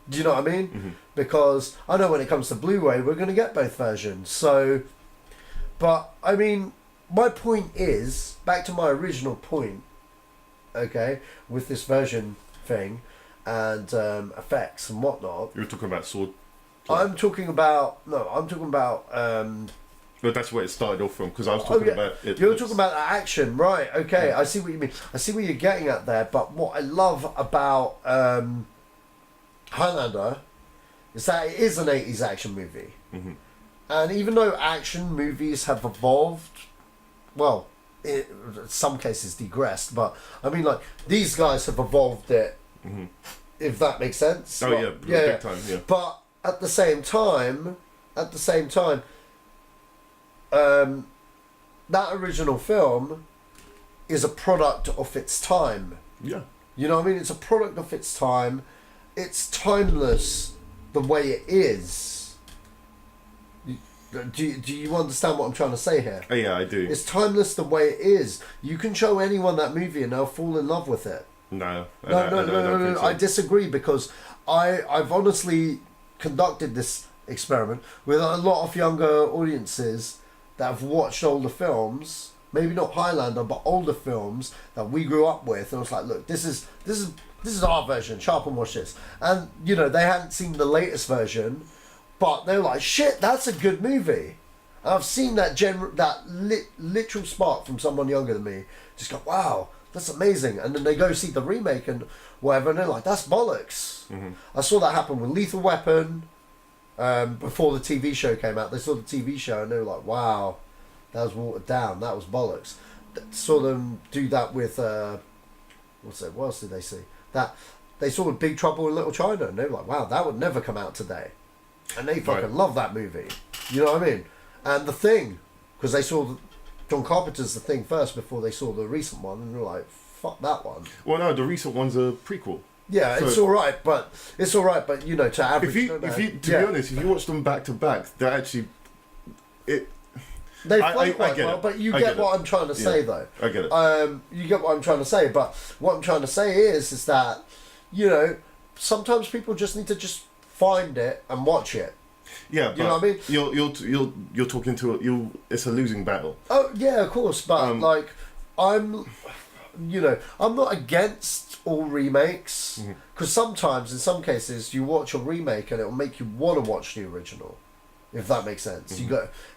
Do you know what I mean? Because I know when it comes to Blu-ray, we're going to get both versions. So, but, I mean, my point is, back to my original point, okay, with this version thing and effects and whatnot. You were talking about sword? I'm talking about... But that's where it started off from, because I was talking about it. You're talking about action, right? Okay, I see what you mean. I see what you're getting at there. But what I love about Highlander is that it is an 80s action movie. And even though action movies have evolved, well, in some cases digressed, but I mean, like, these guys have evolved it, if that makes sense. Oh, big time, yeah. But at the same time, that original film is a product of its time. Yeah. You know what I mean? It's a product of its time. It's timeless the way it is. Do you understand what I'm trying to say here? Oh, yeah, I do. It's timeless the way it is. You can show anyone that movie and they'll fall in love with it. No. No. I disagree, because I've honestly conducted this experiment with a lot of younger audiences that have watched older films, maybe not Highlander, but older films that we grew up with, and I was like, look, this is our version, sharp and watch this. And you know, they hadn't seen the latest version, but they're like, shit, that's a good movie. And I've seen that literal spark from someone younger than me, just go, wow, that's amazing. And then they go see the remake and whatever, and they're like, that's bollocks. I saw that happen with Lethal Weapon. Before the TV show came out, they saw the TV show and they were like, wow, that was watered down, that was bollocks. Saw them do that with what else did they see? That they saw Big Trouble in Little China and they were like, wow, that would never come out today. And they fucking love that movie. You know what I mean? And The Thing, because they saw John Carpenter's The Thing first before they saw the recent one, and they were like, fuck that one. Well, no, the recent one's a prequel. Yeah, so, it's all right, but you know, to average. To be honest, if you watch them back to back, they're actually they flow quite well. But you get what I'm trying to say, though. I get it. You get what I'm trying to say, but what I'm trying to say is that, you know, sometimes people just need to just find it and watch it. Yeah, but you know what I mean? You're talking to it's a losing battle. Oh yeah, of course, but like I'm not against all remakes because sometimes in some cases you watch a remake and it'll make you want to watch the original, if that makes sense.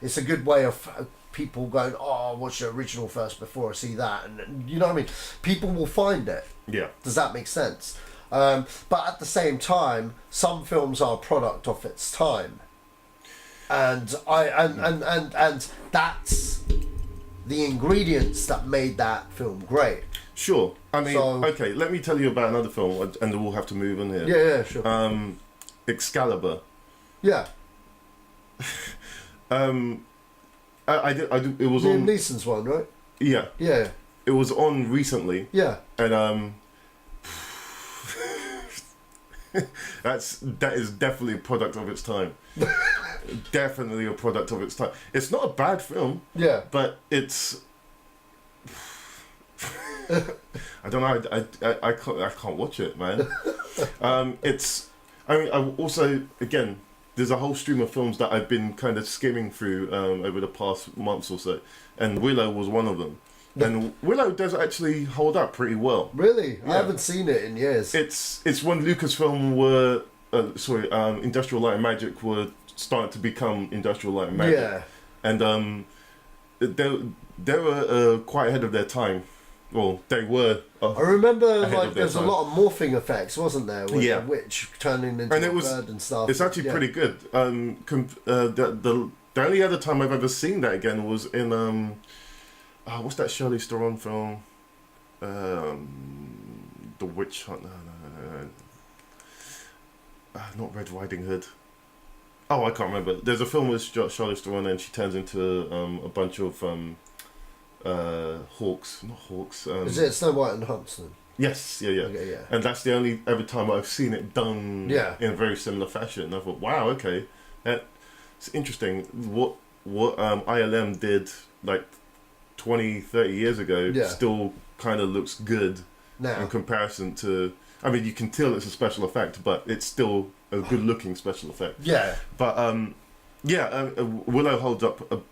It's a good way of people going, oh, I'll watch the original first before I see that, and you know what I mean. People will find it. Yeah. Does that make sense? But at the same time, some films are a product of its time, and and that's the ingredients that made that film great. Sure. I mean, okay, let me tell you about another film, and then we'll have to move on here. Yeah, sure. Excalibur. Yeah. I did. It was Liam on Neeson's one, right? Yeah. Yeah. It was on recently. Yeah. And that is definitely a product of its time. Definitely a product of its time. It's not a bad film. Yeah. But it's. I don't know. I can't watch it, man. It's. I mean, I also again. There's a whole stream of films that I've been kind of skimming through over the past months or so, and Willow was one of them. And Willow does actually hold up pretty well. Really? Yeah. I haven't seen it in years. It's when Lucasfilm were Industrial Light and Magic were starting to become Industrial Light and Magic. Yeah. And they were quite ahead of their time. Well, they were. I remember there's a lot of morphing effects, wasn't there? With Yeah. the witch turning into a bird and stuff. It's actually pretty good. The only other time I've ever seen that again was in what's that Charlize Theron film? The Witch Hunt. No. Not Red Riding Hood. Oh, I can't remember. There's a film with Charlize Theron and she turns into a bunch of hawks. Not hawks. Is it Snow White and the Huntsman? Yes, yeah. Okay, yeah. And that's the only ever time I've seen it done in a very similar fashion. I thought, wow, okay, it's interesting. What ILM did like 20, 30 years ago still kind of looks good now in comparison to. I mean, you can tell it's a special effect, but it's still a good-looking special effect. Yeah. But Willow holds up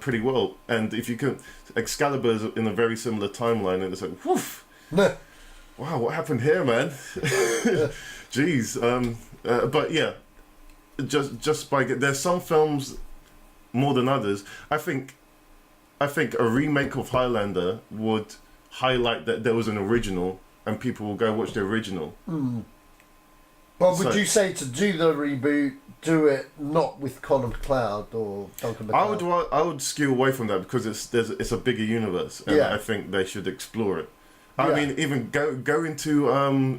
pretty well, and if you can, Excalibur is in a very similar timeline, and it's like, woof. Wow, what happened here, man? Jeez. But yeah, just by there's some films more than others. I think a remake of Highlander would highlight that there was an original, and people will go watch the original. But would you say to do the reboot, do it not with Connor McLeod or Duncan McLeod? I would skew away from that because it's a bigger universe, and I think they should explore it. I mean, even go into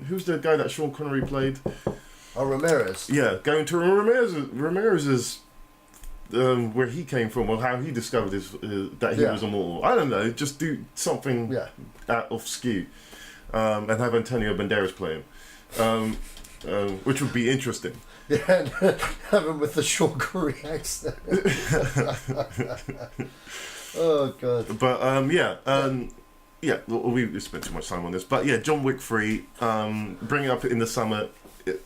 who's the guy that Sean Connery played? Oh, Ramirez. Yeah, go into Ramirez's where he came from, or how he discovered that he was immortal. I don't know. Just do something out of skew, and have Antonio Banderas play him, which would be interesting. Yeah, and have him with the Sean Connery accent. Oh god. But yeah, we spent too much time on this, but yeah, John Wick 3, bring it up in the summer.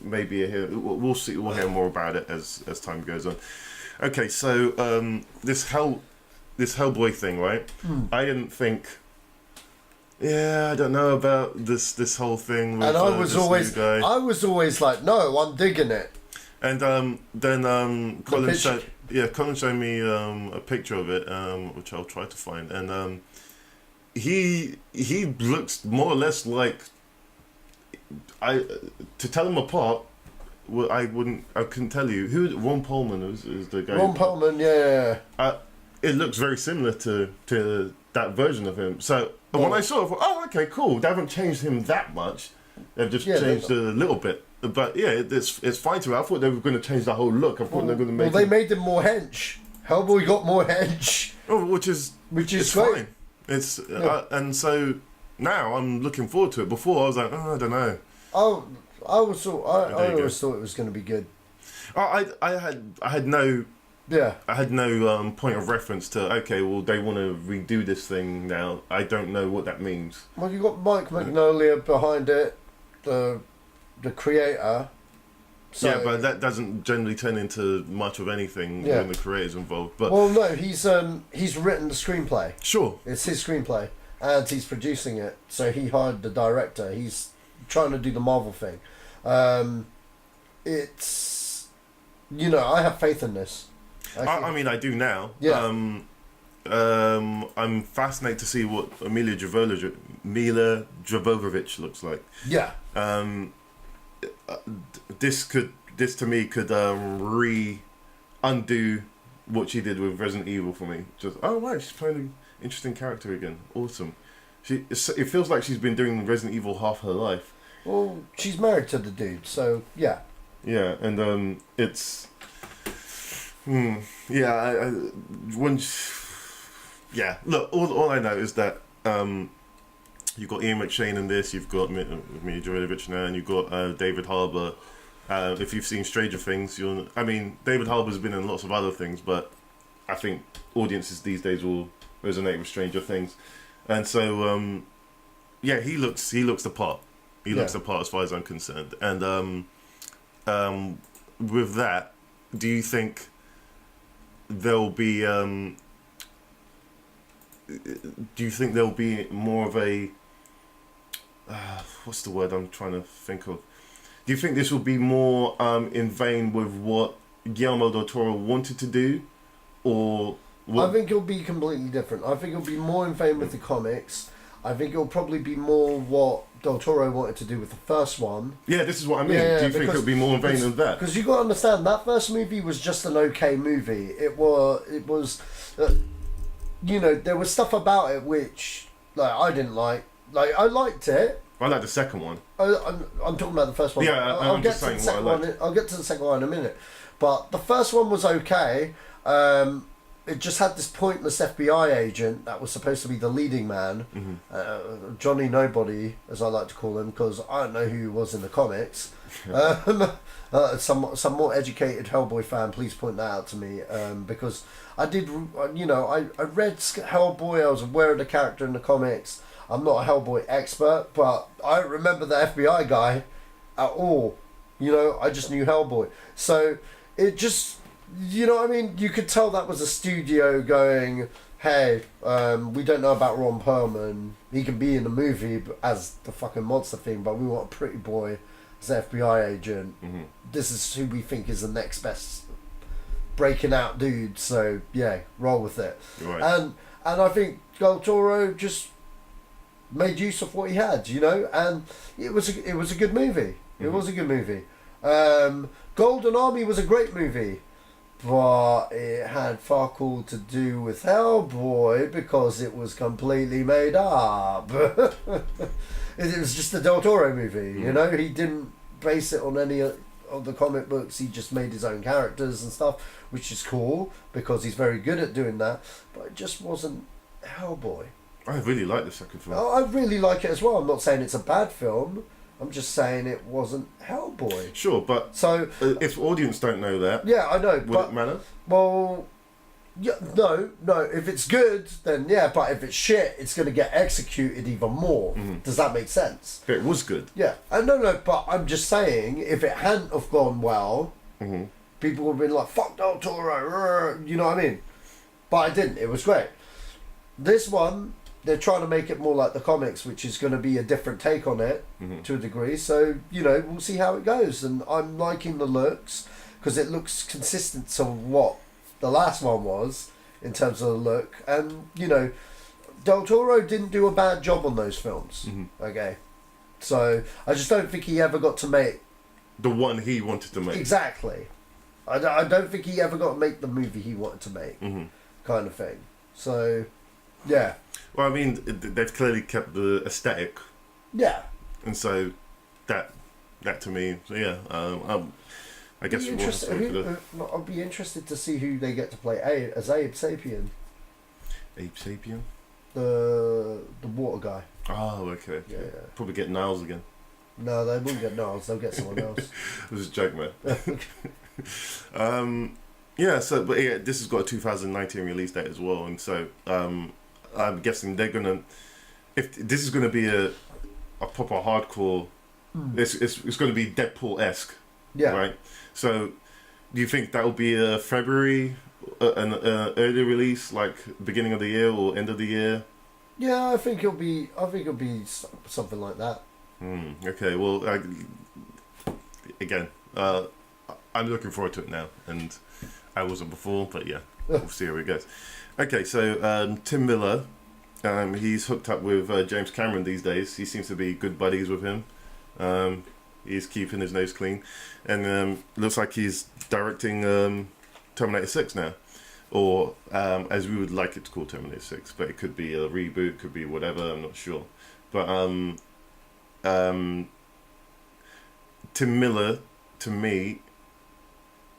Maybe we'll see. We'll hear more about it as time goes on. Okay, so this Hellboy thing, right? I didn't think. Yeah, I don't know about this whole thing. With, and I was always like, no, I'm digging it. And then Colin showed me a picture of it, which I'll try to find, and he looks more or less like to tell him apart. Well, I couldn't tell you who Ron Perlman is the guy. Ron Perlman, yeah. It looks very similar to that version of him. So when I saw it, I thought, oh, okay, cool. They haven't changed him that much. They've just changed a little bit. But yeah, it's fine to me. I thought they were going to change the whole look. I thought they were going to make. Well, they made him more hench. Hellboy got more hench. Oh, which is fine. It's and so now I'm looking forward to it. Before I was like, oh, I don't know. Oh, I always thought it was going to be good. I had no. Yeah. I had no point of reference to. Okay, well, they want to redo this thing now. I don't know what that means. Well, you got Mike Magnolia behind it, the creator. So, yeah, but that doesn't generally turn into much of anything when the creator's involved. But well, no, he's written the screenplay. Sure, it's his screenplay, and he's producing it. So he hired the director. He's trying to do the Marvel thing. It's, I have faith in this. I mean, I do now. Yeah. I'm fascinated to see what Mila Jovovich looks like. Yeah. This to me could undo what she did with Resident Evil for me. Just wow, she's playing an interesting character again. Awesome. It feels like she's been doing Resident Evil half her life. Well, she's married to the dude, so yeah. Yeah, and it's Look, all I know is that you've got Ian McShane in this, you've got Mila Jovovich now, and you've got David Harbour. If you've seen Stranger Things, David Harbour's been in lots of other things, but I think audiences these days will resonate with Stranger Things, and so he looks the part. He looks the part as far as I'm concerned, and with that, do you think there'll be more of a what's the word I'm trying to think of? Do you think this will be more in vein with what Guillermo del Toro wanted to do, or what? I think it'll be completely different. I think it'll be more in vein with the comics. I think it'll probably be more what Del Toro wanted to do with the first one. Yeah, this is what I mean. Do you think it'll be more in vein of that? Because you got to understand, that first movie was just an okay movie. It was there was stuff about it which I didn't like. I liked it. I like the second one. I'm talking about the first one. Yeah, I'll get to the second one. I'll get to the second one in a minute. But the first one was okay. It just had this pointless FBI agent that was supposed to be the leading man, Johnny Nobody, as I like to call him, because I don't know who he was in the comics. Some more educated Hellboy fan, please point that out to me, because I did, I read Hellboy. I was aware of the character in the comics. I'm not a Hellboy expert, but I don't remember the FBI guy at all. I just knew Hellboy. So it just, you could tell that was a studio going, hey, we don't know about Ron Perlman. He can be in the movie as the fucking monster thing, but we want a pretty boy as an FBI agent. Mm-hmm. This is who we think is the next best breaking out dude. So yeah, roll with it. Right. And I think Del Toro just made use of what he had, and it was a good movie. Mm-hmm. It was a good movie. Golden Army was a great movie, but it had fuck all to do with Hellboy because it was completely made up. It was just a Del Toro movie, He didn't base it on any of the comic books. He just made his own characters and stuff, which is cool because he's very good at doing that, but it just wasn't Hellboy. I really like the second film. I really like it as well. I'm not saying it's a bad film. I'm just saying it wasn't Hellboy. Sure, but so if audience don't know that, yeah, I know. Would it matter? Well, yeah, no. If it's good, then yeah. But if it's shit, it's going to get executed even more. Mm-hmm. Does that make sense? It was good. Yeah, no. But I'm just saying, if it hadn't have gone well, people would have been like, "Fuck Del Toro," you know what I mean? But I didn't. It was great. This one, they're trying to make it more like the comics, which is going to be a different take on it to a degree. So, we'll see how it goes. And I'm liking the looks because it looks consistent to what the last one was in terms of the look. And, Del Toro didn't do a bad job on those films. Mm-hmm. Okay. So I just don't think he ever got to make the one he wanted to make. Exactly. I don't think he ever got to make the movie he wanted to make, kind of thing. So, yeah. Well, I mean, they've clearly kept the aesthetic. Yeah. And so, that to me, so yeah, I guess I'll be interested to see who they get to play as Abe Sapien. Abe Sapien? The water guy. Oh, okay. Yeah. Probably get Niles again. No, they won't get Niles. They'll get someone else. It was a joke, man. So, but yeah, this has got a 2019 release date as well, and so I'm guessing they're gonna, if this is gonna be a proper hardcore, it's gonna be Deadpool-esque Yeah. Right. So, do you think that will be a February, an early release, like beginning of the year or end of the year? Yeah, I think it'll be something like that. Okay. Well, again, I'm looking forward to it now, and I wasn't before, but yeah, we'll see how it goes. Okay, so Tim Miller, he's hooked up with James Cameron these days. He seems to be good buddies with him. He's keeping his nose clean, and looks like he's directing Terminator 6 now, or as we would like it to call Terminator 6, but it could be a reboot, could be whatever, I'm not sure. But Tim Miller, to me,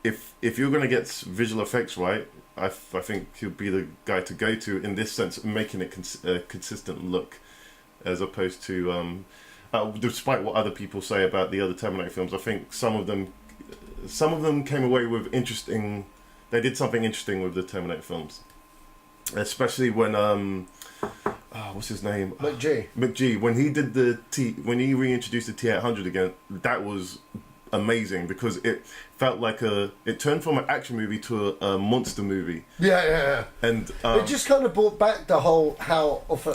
if you're going to get visual effects right, I think he'll be the guy to go to in this sense, making it a consistent look, as opposed to despite what other people say about the other Terminator films, I think some of them came away with interesting. They did something interesting with the Terminator films, especially when what's his name? McG. When he did when he reintroduced the T-800 again, that was amazing because it felt like it turned from an action movie to a monster movie. Yeah. And it just kind of brought back the whole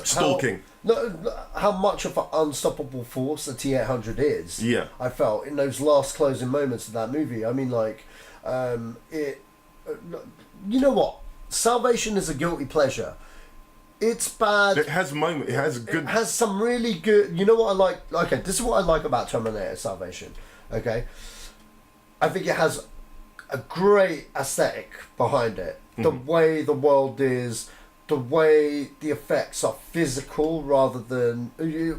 stalking. How much of an unstoppable force the T-800 is. Yeah. I felt in those last closing moments of that movie. I mean, like, you know what? Salvation is a guilty pleasure. It's bad. It has moments. It has good. It has some really good. You know what I like? Okay, this is what I like about Terminator Salvation. Okay, I think it has a great aesthetic behind it. The way the world is, the way the effects are physical rather than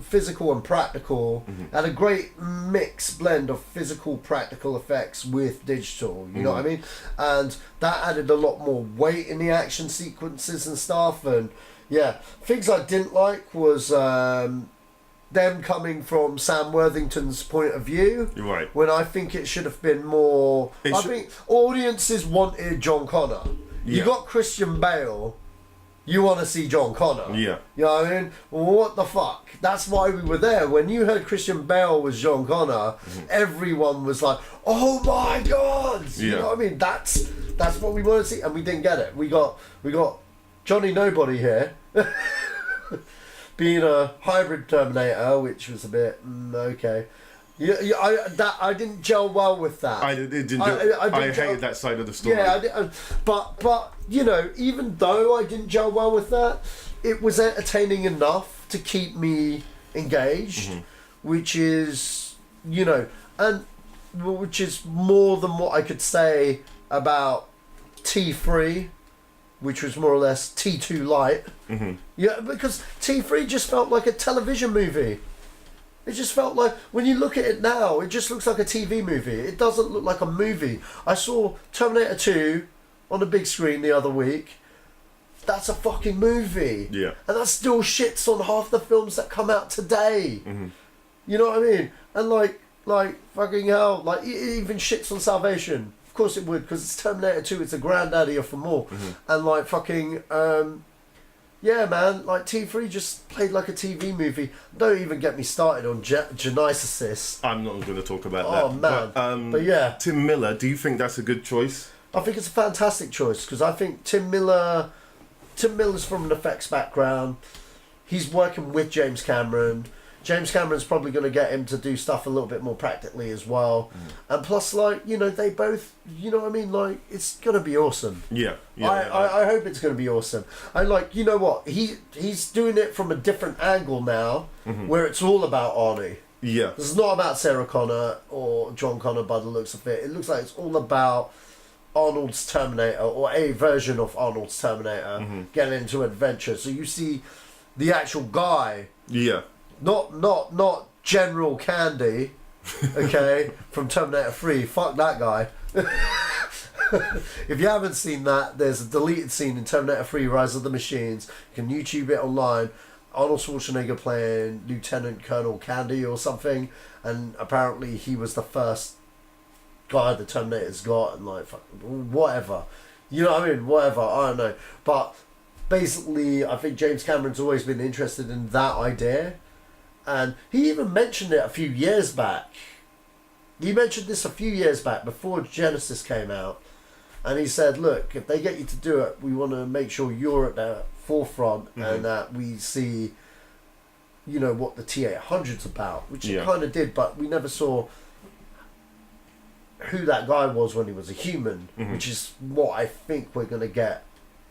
physical and practical, and a great mixed blend of physical practical effects with digital. You know what I mean? And that added a lot more weight in the action sequences and stuff. And yeah, things I didn't like was them coming from Sam Worthington's point of view. Right. When I think it should have been more. I think audiences wanted John Connor. You got Christian Bale. You want to see John Connor. Yeah. You know what I mean? Well, what the fuck? That's why we were there. When you heard Christian Bale was John Connor, everyone was like, "Oh my god!" You know what I mean? That's what we want to see, and we didn't get it. We got Johnny Nobody here. Being a hybrid Terminator, which was a bit okay. I didn't gel well with that. I hated that side of the story. Yeah, but you know, even though I didn't gel well with that, it was entertaining enough to keep me engaged, which is, you know, and which is more than what I could say about T3. Which was more or less T2 light. Yeah, because T3 just felt like a television movie. It just felt like, when you look at it now, it just looks like a TV movie. It doesn't look like a movie. I saw Terminator 2 on the big screen the other week. That's a fucking movie. Yeah. And that still shits on half the films that come out today. You know what I mean? And like fucking hell, like it even shits on Salvation. Of course it would, because it's Terminator 2, it's a granddaddy of them all. And like fucking, yeah man, like T3 just played like a TV movie. Don't even get me started on Genesis. I'm not going to talk about that. Oh man, but yeah. Tim Miller, do you think that's a good choice? I think it's a fantastic choice, because I think Tim Miller's from an effects background. He's working with James Cameron. James Cameron's probably going to get him to do stuff a little bit more practically as well. And plus, like, you know, they both, you know what I mean? Like, it's going to be awesome. Yeah. I hope it's going to be awesome. And, like, you know what? He's doing it from a different angle now, where it's all about Arnie. Yeah. It's not about Sarah Connor or John Connor by the looks of it. It looks like it's all about Arnold's Terminator, or a version of Arnold's Terminator, getting into adventure. So you see the actual guy. Yeah. Not General Candy, okay, from Terminator 3. Fuck that guy. If you haven't seen that, there's a deleted scene in Terminator 3 Rise of the Machines. You can YouTube it online. Arnold Schwarzenegger playing Lieutenant Colonel Candy or something, and apparently he was the first guy the Terminator's got, and like, whatever. You know what I mean? Whatever, I don't know. But basically, I think James Cameron's always been interested in that idea. And he even mentioned it a few years back. he mentioned this a few years back before Genesis came out, and he said, look, if they get you to do it, we want to make sure you're at the forefront and that we see, you know, what the T-800's about, which it kind of did, but we never saw who that guy was when he was a human, which is what I think we're going to get.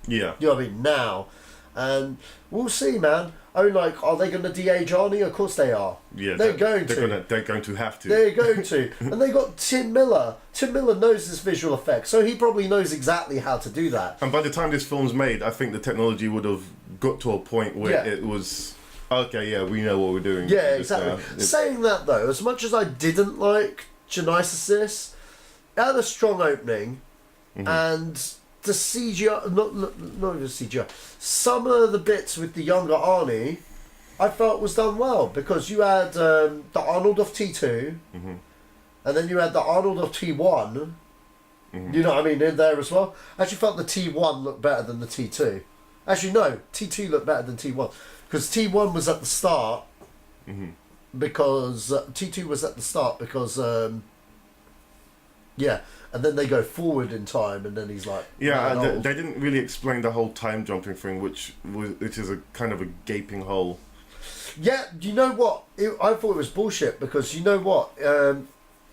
Yeah. You know what I mean? Now. And we'll see, man. I mean, like, are they going to de-age Arnie? Of course they are. Yeah, they're going to have to. They're going to. And they got Tim Miller. Tim Miller knows this visual effect, so he probably knows exactly how to do that. And by the time this film's made, I think the technology would have got to a point where it was, okay, yeah, we know what we're doing. Yeah, exactly. Saying that, though, as much as I didn't like Genesis, it had a strong opening, and the CGI, not even CGI, some of the bits with the younger Arnie, I felt was done well, because you had the Arnold of T2, and then you had the Arnold of T1, you know what I mean, in there as well. I actually felt the T1 looked better than the T2. Actually, no, T2 looked better than T1, because T1 was at the start, because T2 was at the start because and then they go forward in time, and then he's like, they didn't really explain the whole time jumping thing, which is a kind of a gaping hole. Yeah, you know what? I thought it was bullshit, because you know what?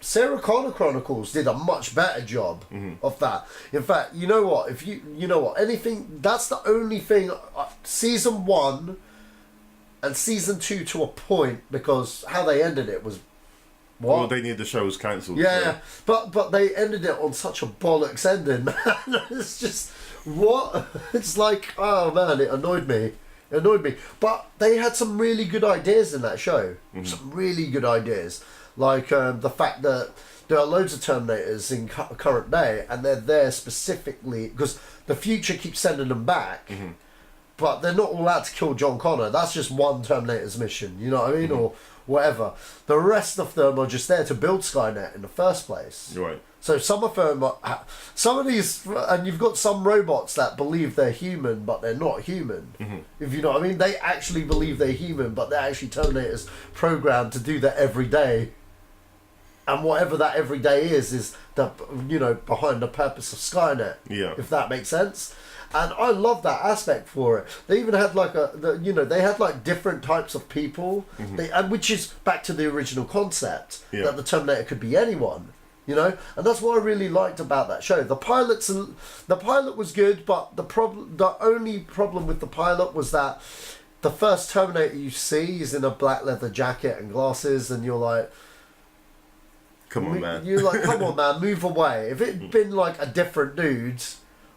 Sarah Connor Chronicles did a much better job of that. In fact, you know what? Anything, that's the only thing. Season 1 and season 2 to a point, because how they ended it was. What? Well, they knew the show was cancelled. Yeah, so. but they ended it on such a bollocks ending, man. It's just, what? It's like, oh man, it annoyed me. But they had some really good ideas in that show. Some really good ideas. Like the fact that there are loads of Terminators in current day, and they're there specifically because the future keeps sending them back. But they're not all out to kill John Connor. That's just one Terminator's mission, you know what I mean? Or whatever. The rest of them are just there to build Skynet in the first place. Right. So some of them, some of these, and you've got some robots that believe they're human, but they're not human. If you know what I mean? They actually believe they're human, but they're actually Terminators programmed to do that every day. And whatever that every day is the, you know, behind the purpose of Skynet. Yeah. If that makes sense. And I love that aspect for it. They even had like they had like different types of people, and which is back to the original concept that the Terminator could be anyone, you know. And that's what I really liked about that show. The pilot was good, but the only problem with the pilot was that the first Terminator you see is in a black leather jacket and glasses, and you're like, come on, man. You're like, come on, man, move away. If it'd been like a different dude,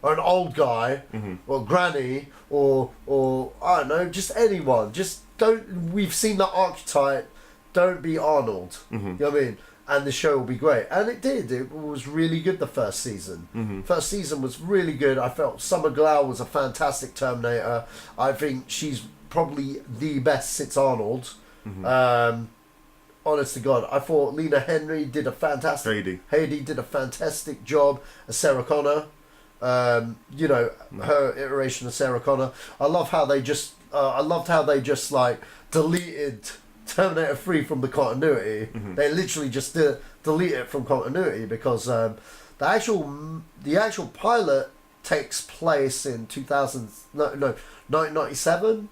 or an old guy, or granny, or I don't know, just anyone. Just don't. We've seen that archetype. Don't be Arnold. You know what I mean? And the show will be great. And it did. It was really good the first season. First season was really good. I felt Summer Glau was a fantastic Terminator. I think she's probably the best since Arnold. Honest to God, I thought Lena Henry did a fantastic. Heidi did a fantastic job as Sarah Connor. You know, her iteration of Sarah Connor. I loved how they just like deleted Terminator 3 from the continuity. They literally just delete it from continuity because the actual pilot takes place in 1997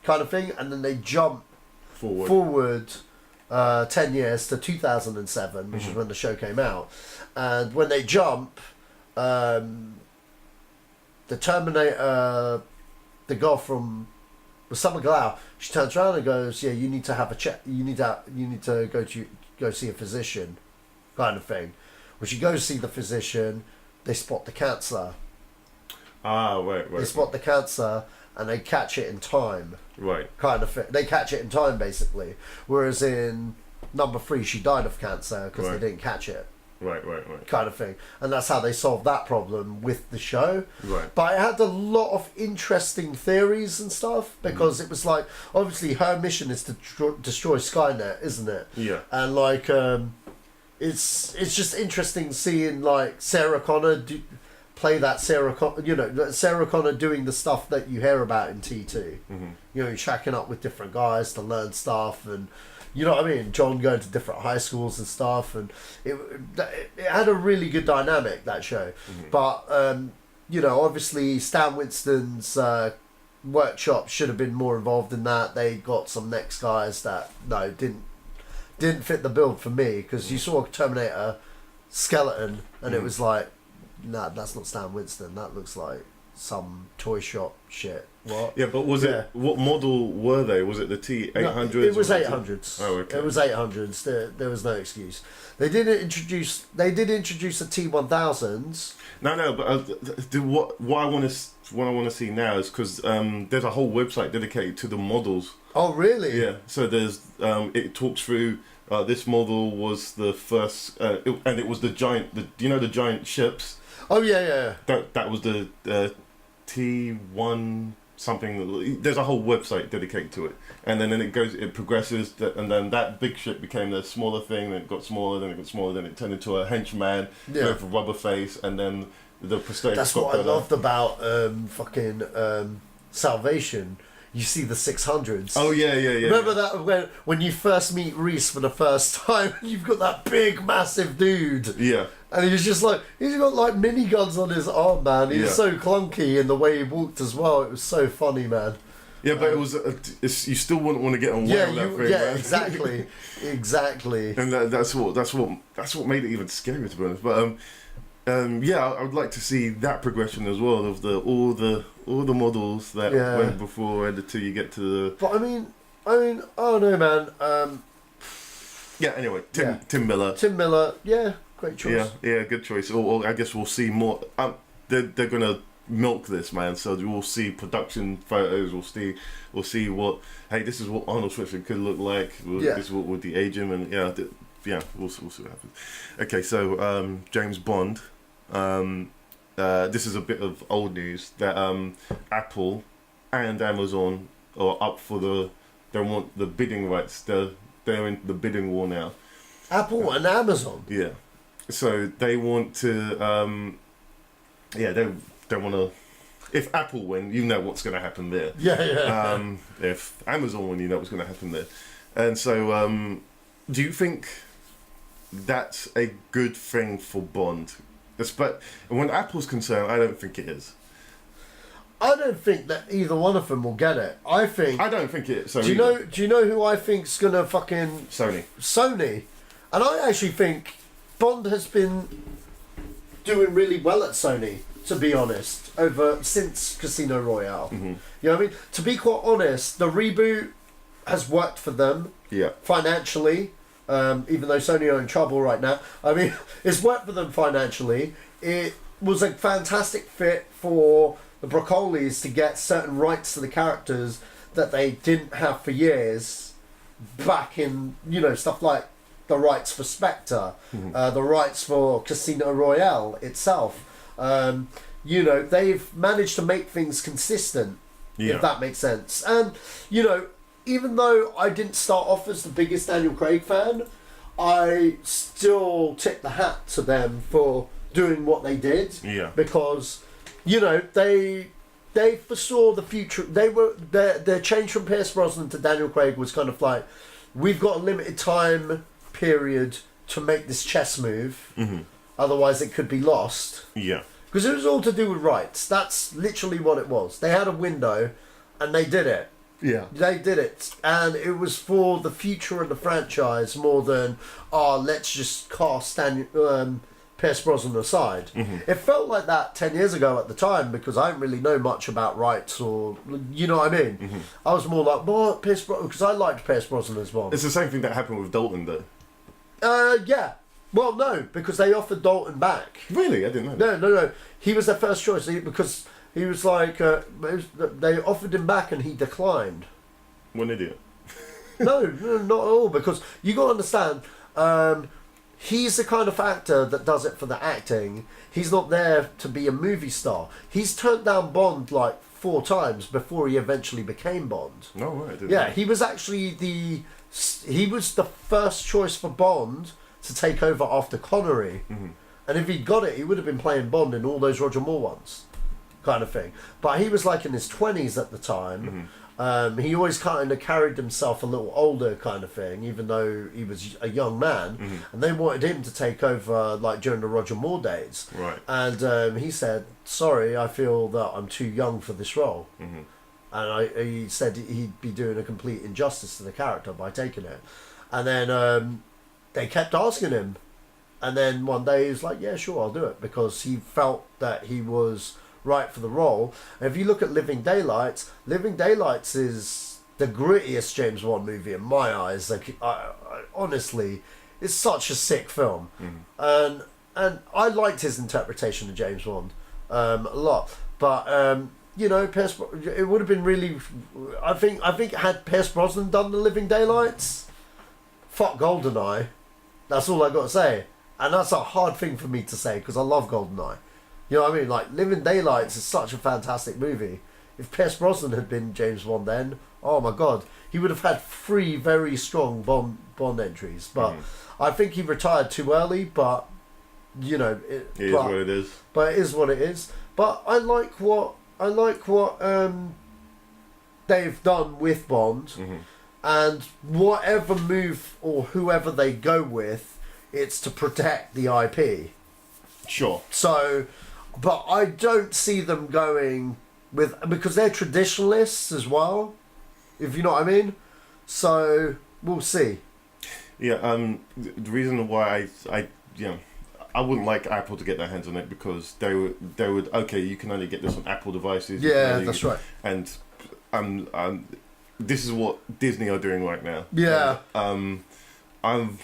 kind of thing, and then they jump forward 10 years to 2007, which is when the show came out. And when they jump, the Terminator, the girl from Summer Glau, she turns around and goes, "Yeah, you need to have a check. You need to go see a physician," kind of thing. When she goes to see the physician, they spot the cancer. Right. They spot the cancer and they catch it in time. Right. Kind of thing. They catch it in time, basically. Whereas in number 3, she died of cancer because they didn't catch it. Right. Kind of thing. And that's how they solved that problem with the show. Right. But it had a lot of interesting theories and stuff because it was like, obviously her mission is to destroy Skynet, isn't it? Yeah. And like, it's just interesting seeing like Sarah Connor play that Sarah Connor doing the stuff that you hear about in T2. You know you know, shacking up with different guys to learn stuff, and you know what I mean. John going to different high schools and stuff, and it had a really good dynamic, that show. But you know, obviously Stan Winston's workshop should have been more involved in that. They got some next guys that didn't fit the build for me, because you saw Terminator skeleton and it was like, nah, that's not Stan Winston. That looks like some toy shop shit. What? Yeah, but was it, what model were they? Was it the T800s? No, it was 800s. Oh, okay. It was 800s. There was no excuse. They did introduce the T1000s. No, but what I want to see now is, because there's a whole website dedicated to the models. Oh, really? Yeah. So there's it talks through. This model was the first, and it was the giant. The giant ships. Oh yeah. That was the T1 something. There's a whole website dedicated to it, and then it progresses, and then that big ship became the smaller thing. Then it got smaller. Then it got smaller. Then it turned into a henchman with a rubber face, and then the prosthetic. That's what I loved about Salvation. You see the 600s. Oh yeah. Remember that when you first meet Reese for the first time, you've got that big, massive dude. Yeah. And he's got like miniguns on his arm, man. He's so clunky in the way he walked as well. It was so funny, man. Yeah, but you still wouldn't want to get on well that thing, man. Exactly. And that's what made it even scarier, to be honest. But yeah, I would like to see that progression as well of all the models that went before, and until you get to the. But I mean, oh no, man. Yeah. Anyway, Tim Miller. Tim Miller. Yeah, great choice. Yeah, good choice. Or I guess we'll see more. They're gonna milk this, man. So we'll see production photos. We'll see what. Hey, this is what Arnold Schwarzenegger could look like. This is what would de-age him, and we'll see what happens. Okay, so James Bond. This is a bit of old news that Apple and Amazon are up for they want the bidding rights. They're in the bidding war now. Apple and Amazon. Yeah, so they want to. They want to. If Apple win, you know what's going to happen there. Yeah. If Amazon win, you know what's going to happen there. And so, do you think that's a good thing for Bond? But when Apple's concerned, I don't think it is. I don't think that either one of them will get it. I don't think it. So do you know who I think's gonna fucking Sony? And I actually think Bond has been doing really well at Sony, to be honest, since Casino Royale. Mm-hmm. You know what I mean? To be quite honest, the reboot has worked for them. Yeah. Financially. Even though Sony are in trouble right now. I mean, it's worked for them financially. It was a fantastic fit for the Broccolis to get certain rights to the characters that they didn't have for years back in, stuff like the rights for Spectre, the rights for Casino Royale itself. They've managed to make things consistent, if that makes sense. And, even though I didn't start off as the biggest Daniel Craig fan, I still tip the hat to them for doing what they did. Yeah. Because, they foresaw the future. Their change from Pierce Brosnan to Daniel Craig was kind of like, we've got a limited time period to make this chess move. Mm-hmm. Otherwise it could be lost. Yeah. Because it was all to do with rights. That's literally what it was. They had a window and they did it. Yeah. They did it. And it was for the future of the franchise more than, let's just cast Pierce Brosnan aside. Mm-hmm. It felt like that 10 years ago at the time, because I didn't really know much about rights, or, you know what I mean? Mm-hmm. I was more like, what, Pierce Brosnan? Because I liked Pierce Brosnan as well. It's the same thing that happened with Dalton, though. Yeah. Well, no, because they offered Dalton back. Really? I didn't know. No. He was their first choice because he was like, they offered him back and he declined. What an idiot. No, not at all. Because you got to understand, he's the kind of actor that does it for the acting. He's not there to be a movie star. He's turned down Bond like 4 times before he eventually became Bond. No way. I didn't Yeah, know. he was actually the first choice for Bond to take over after Connery. Mm-hmm. And if he'd got it, he would have been playing Bond in all those Roger Moore ones, kind of thing. But he was like in his 20s at the time. He always kind of carried himself a little older kind of thing, even though he was a young man. And they wanted him to take over, like, during the Roger Moore days. Right. And he said, sorry, I feel that I'm too young for this role. And he said he'd be doing a complete injustice to the character by taking it. And then they kept asking him. And then one day he was like, yeah, sure, I'll do it. Because he felt that he was right for the role. And if you look at Living Daylights is the grittiest James Bond movie in my eyes. Like, I honestly, it's such a sick film. And I liked his interpretation of James Bond a lot. But, you know, it would have been really... I think had Pierce Brosnan done the Living Daylights, fuck GoldenEye. That's all I got to say. And that's a hard thing for me to say because I love GoldenEye. You know what I mean? Like, Living Daylights is such a fantastic movie. If Pierce Brosnan had been James Bond then, oh my God, he would have had 3 very strong Bond entries. But I think he retired too early, but, you know... It is what it is. But it is what it is. But I like what they've done with Bond. And whatever move or whoever they go with, it's to protect the IP. Sure. So... But I don't see them going with... Because they're traditionalists as well, if you know what I mean. So, we'll see. Yeah, the reason why I wouldn't like Apple to get their hands on it because they would okay, you can only get this on Apple devices. Yeah, that's right. And this is what Disney are doing right now. Yeah. And, I'm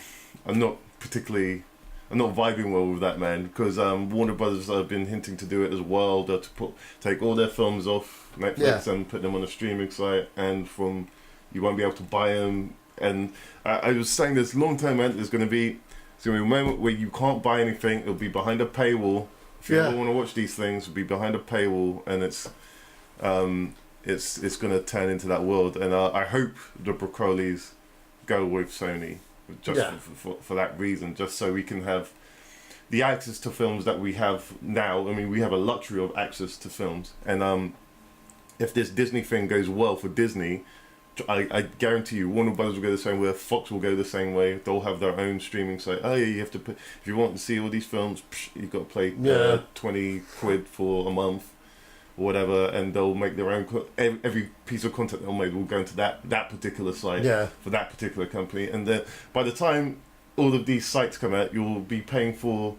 not particularly... I'm not vibing well with that, man, because Warner Brothers have been hinting to do it as well. They're to take all their films off Netflix and put them on a streaming site, and you won't be able to buy them. And I was saying this long-term, man, there's going to be a moment where you can't buy anything. It'll be behind a paywall. If you ever want to watch these things, it'll be behind a paywall, and it's going to turn into that world. And I hope the Broccoli's go with Sony. Just for that reason, just so we can have the access to films that we have now. I mean, we have a luxury of access to films, and if this Disney thing goes well for Disney, I guarantee you Warner Brothers will go the same way, Fox will go the same way. They'll have their own streaming site. Oh yeah, you have to put, if you want to see all these films, you've got to pay 20 quid for a month or whatever, and they'll make their own every piece of content they'll make will go into that particular site for that particular company. And then by the time all of these sites come out, you'll be paying like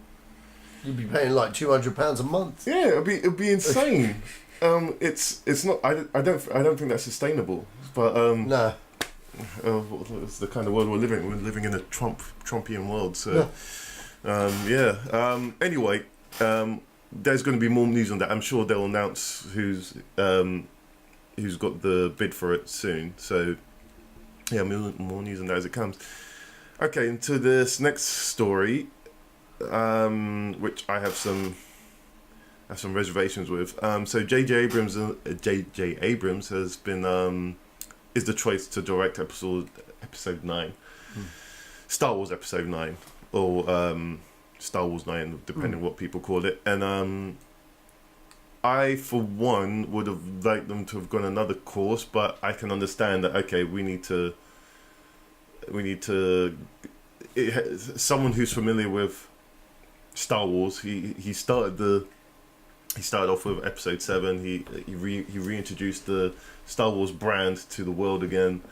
£200 a month. Yeah, it'll be insane. It's not. I don't think that's sustainable. But no. It's the kind of world we're living in. We're living in a Trumpian world. So anyway. There's going to be more news on that. I'm sure they'll announce who's got the bid for it soon. So, yeah, more news on that as it comes. Okay, into this next story, which I have some reservations with. So J.J. Abrams has been is the choice to direct episode 9, Star Wars Episode 9, or Star Wars 9, depending on what people call it. And I, for one, would have liked them to have gone another course, but I can understand that, okay, we need to someone who's familiar with Star Wars. He started off with Episode 7. He reintroduced the Star Wars brand to the world again,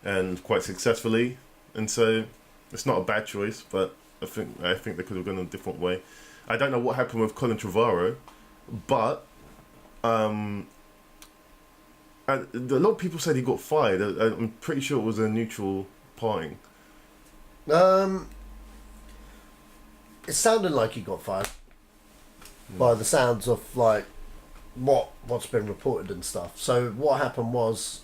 and quite successfully. And so it's not a bad choice, but I think they could have gone a different way. I don't know what happened with Colin Trevorrow, but a lot of people said he got fired. I'm pretty sure it was a neutral parting. It sounded like he got fired by the sounds of like what's been reported and stuff. So what happened was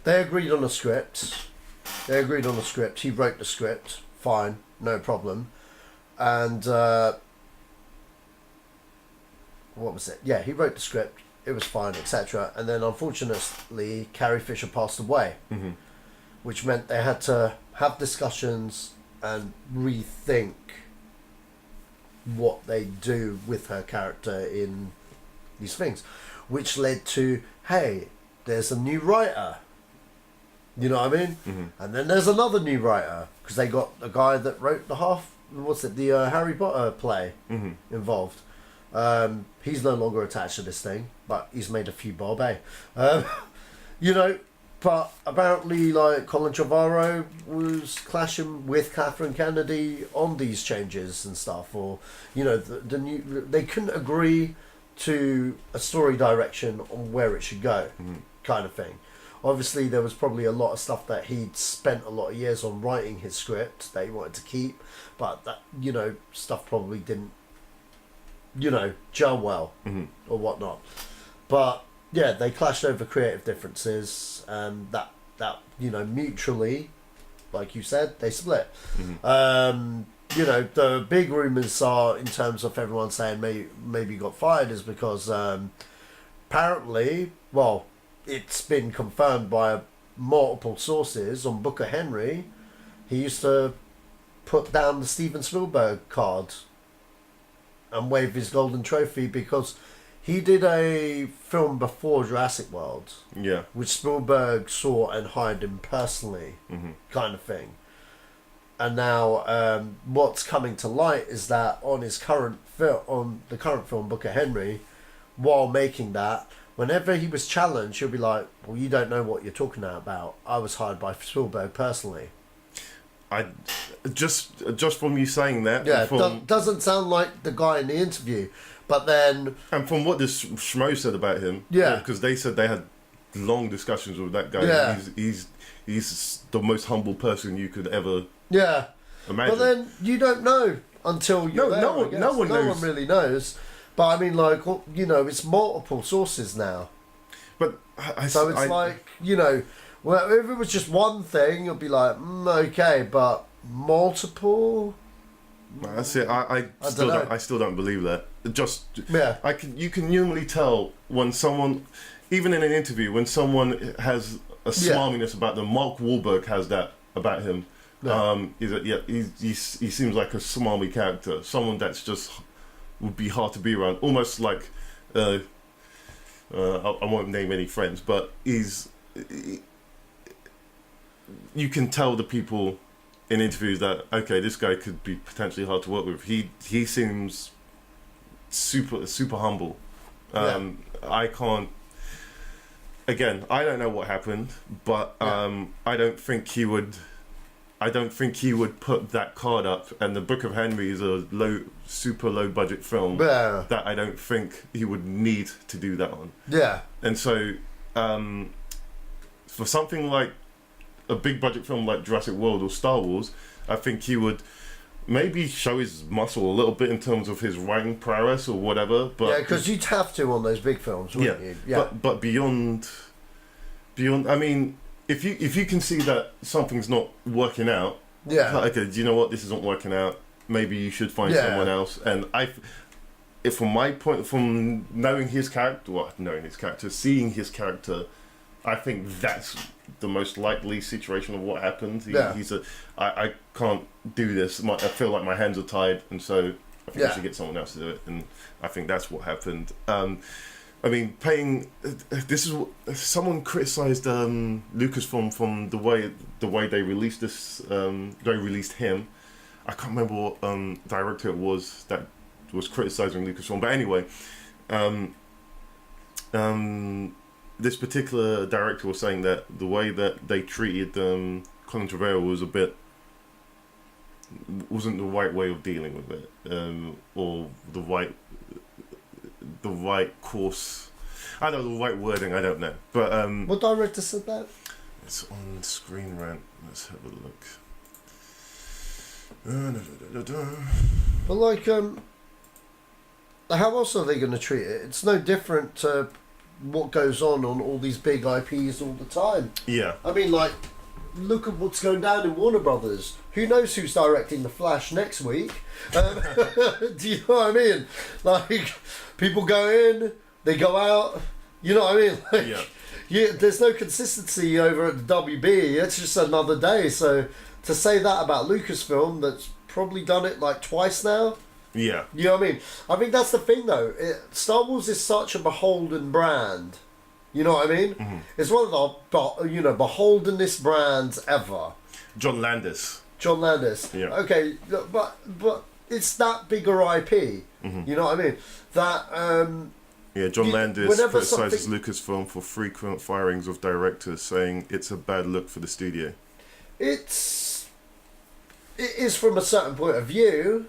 they agreed on a script. He wrote the script. Fine, no problem. And what was it? Yeah, he wrote the script. It was fine, etc. And then unfortunately, Carrie Fisher passed away, which meant they had to have discussions and rethink what they do with her character in these things, which led to, hey, there's a new writer. You know what I mean? Mm-hmm. And then there's another new writer because they got the guy that wrote the Harry Potter play involved. He's no longer attached to this thing, but he's made a few bob, you know. But apparently, like, Colin Trevorrow was clashing with Catherine Kennedy on these changes and stuff, or, you know, the new, they couldn't agree to a story direction on where it should go, kind of thing. Obviously, there was probably a lot of stuff that he'd spent a lot of years on writing his script that he wanted to keep, but that, you know, stuff probably didn't, you know, gel well or whatnot. But yeah, they clashed over creative differences, and that you know, mutually, like you said, they split. You know, the big rumours are, in terms of everyone saying maybe he got fired, is because apparently, well, it's been confirmed by multiple sources on Booker Henry, he used to put down the Steven Spielberg card and wave his golden trophy because he did a film before Jurassic World, which Spielberg saw and hired him personally, kind of thing. And now, what's coming to light is that on his current film, Booker Henry, while making that, whenever he was challenged, he'll be like, "Well, you don't know what you're talking about. I was hired by Spielberg personally." I just from you saying that, doesn't sound like the guy in the interview. But then, and from what this schmo said about him, because they said they had long discussions with that guy. Yeah. He's the most humble person you could ever imagine. But then you don't know until you're there. No one knows. No one really knows. But I mean, like, you know, it's multiple sources now. But so it's like, you know, well, if it was just one thing, it'd be like, okay, but multiple. That's it. I still don't believe that. You can normally tell when someone, even in an interview, when someone has a smarminess about them. Mark Wahlberg has that about him. He seems like a smarmy character, someone that's just would be hard to be around. Almost like I won't name any friends, but you can tell the people in interviews that, okay, this guy could be potentially hard to work with. He seems super humble. I can't. Again, I don't know what happened, but I don't think he would. I don't think he would put that card up. And the Book of Henry is a super low budget film that I don't think he would need to do that on. Yeah. And so, for something like a big budget film like Jurassic World or Star Wars, I think he would maybe show his muscle a little bit in terms of his writing prowess or whatever. But because you'd have to on those big films, wouldn't you? Yeah. But beyond, I mean, if you can see that something's not working out, okay, do you know what, this isn't working out? Maybe you should find someone else. And from knowing his character, seeing his character, I think that's the most likely situation of what happened. I can't do this. I feel like my hands are tied, and so I think I should get someone else to do it. And I think that's what happened. I mean, this is someone criticised Lucasfilm from the way they released this. They released him. I can't remember what director it was that was criticising Lucasfilm, but anyway, this particular director was saying that the way that they treated Colin Trevorrow wasn't the right way of dealing with it, or the right course. I don't know the right wording. I don't know. But what director said that? It's on Screen Rant. Let's have a look. But like, how else are they going to treat it? It's no different to what goes on all these big IPs all the time. Yeah. I mean, like, look at what's going down in Warner Brothers. Who knows who's directing The Flash next week? Do you know what I mean? Like, people go in, they go out. You know what I mean? Like, there's no consistency over at the WB. It's just another day. So to say that about Lucasfilm, that's probably done it like twice now, Yeah. You know what I mean? I think that's the thing, though. Star Wars is such a beholden brand. You know what I mean? Mm-hmm. It's one of the, beholdenest brands ever. John Landis. Yeah. Okay, but it's that bigger IP. You know what I mean? That John Landis whenever criticizes Lucasfilm for frequent firings of directors, saying it's a bad look for the studio. It is from a certain point of view.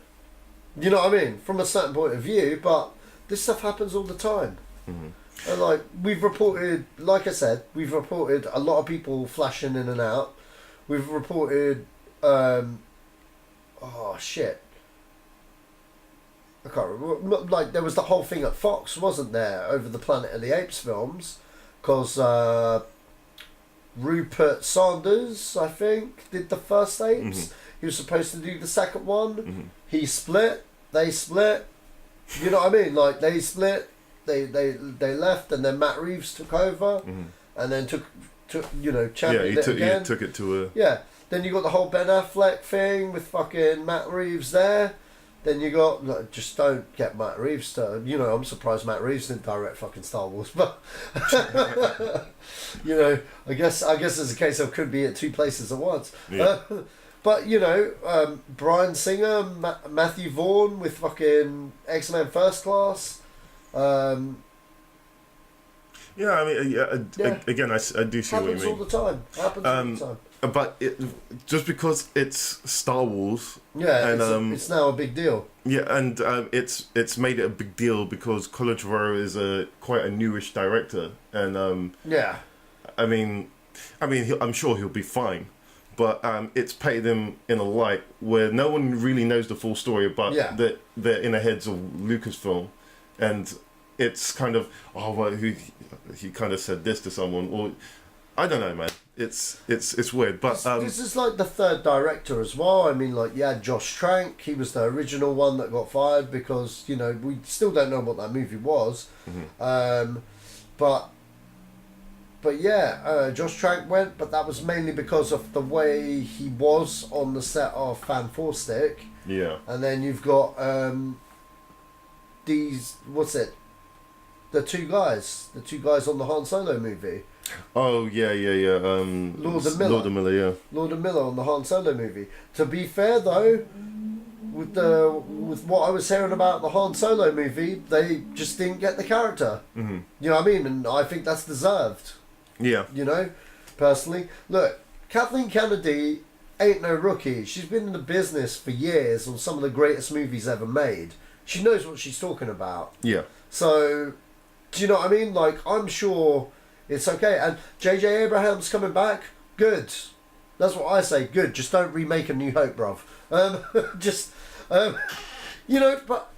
You know what I mean? From a certain point of view, but this stuff happens all the time. And like we've reported, like I said, we've reported a lot of people flashing in and out. We've reported, oh shit, I can't remember. Like there was the whole thing at Fox, wasn't there, over the Planet of the Apes films, because Rupert Sanders, I think, did the first Apes. He was supposed to do the second one. He split. They split. You know what I mean? Like they split. They left, and then Matt Reeves took over, and then took championed it again. He took it to a... Yeah. Then you got the whole Ben Affleck thing with fucking Matt Reeves there. Then you got... Like, just don't get Matt Reeves to... You know, I'm surprised Matt Reeves didn't direct fucking Star Wars, but... you know, I guess it's a case of could be at two places at once. Yeah. But, you know, Bryan Singer, Matthew Vaughn with fucking X-Men First Class... Yeah, I mean, again, I do see what you mean. Happens all the time. Happens all the time. But just because it's Star Wars, and it's now a big deal. Yeah, and it's made it a big deal because Colin Trevorrow is quite a newish director, and I mean, I'm sure he'll be fine, but it's painted him in a light where no one really knows the full story, but they're in the heads of Lucasfilm, and it's kind of he kind of said this to someone, or I don't know, man. It's weird, but this is like the third director as well. I mean, like Josh Trank. He was the original one that got fired because we still don't know what that movie was. But Josh Trank went, but that was mainly because of the way he was on the set of Fan Four Stick. Yeah, and then you've got the two guys on the Han Solo movie. Oh yeah. Lord and Miller, yeah. Lord and Miller on the Han Solo movie. To be fair though, with what I was hearing about the Han Solo movie, they just didn't get the character. You know what I mean? And I think that's deserved. Yeah. Personally, look, Kathleen Kennedy ain't no rookie. She's been in the business for years on some of the greatest movies ever made. She knows what she's talking about. Yeah. So, do you know what I mean? Like, I'm sure it's okay. And J.J. Abrams coming back, good. That's what I say, good. Just don't remake A New Hope, bruv. But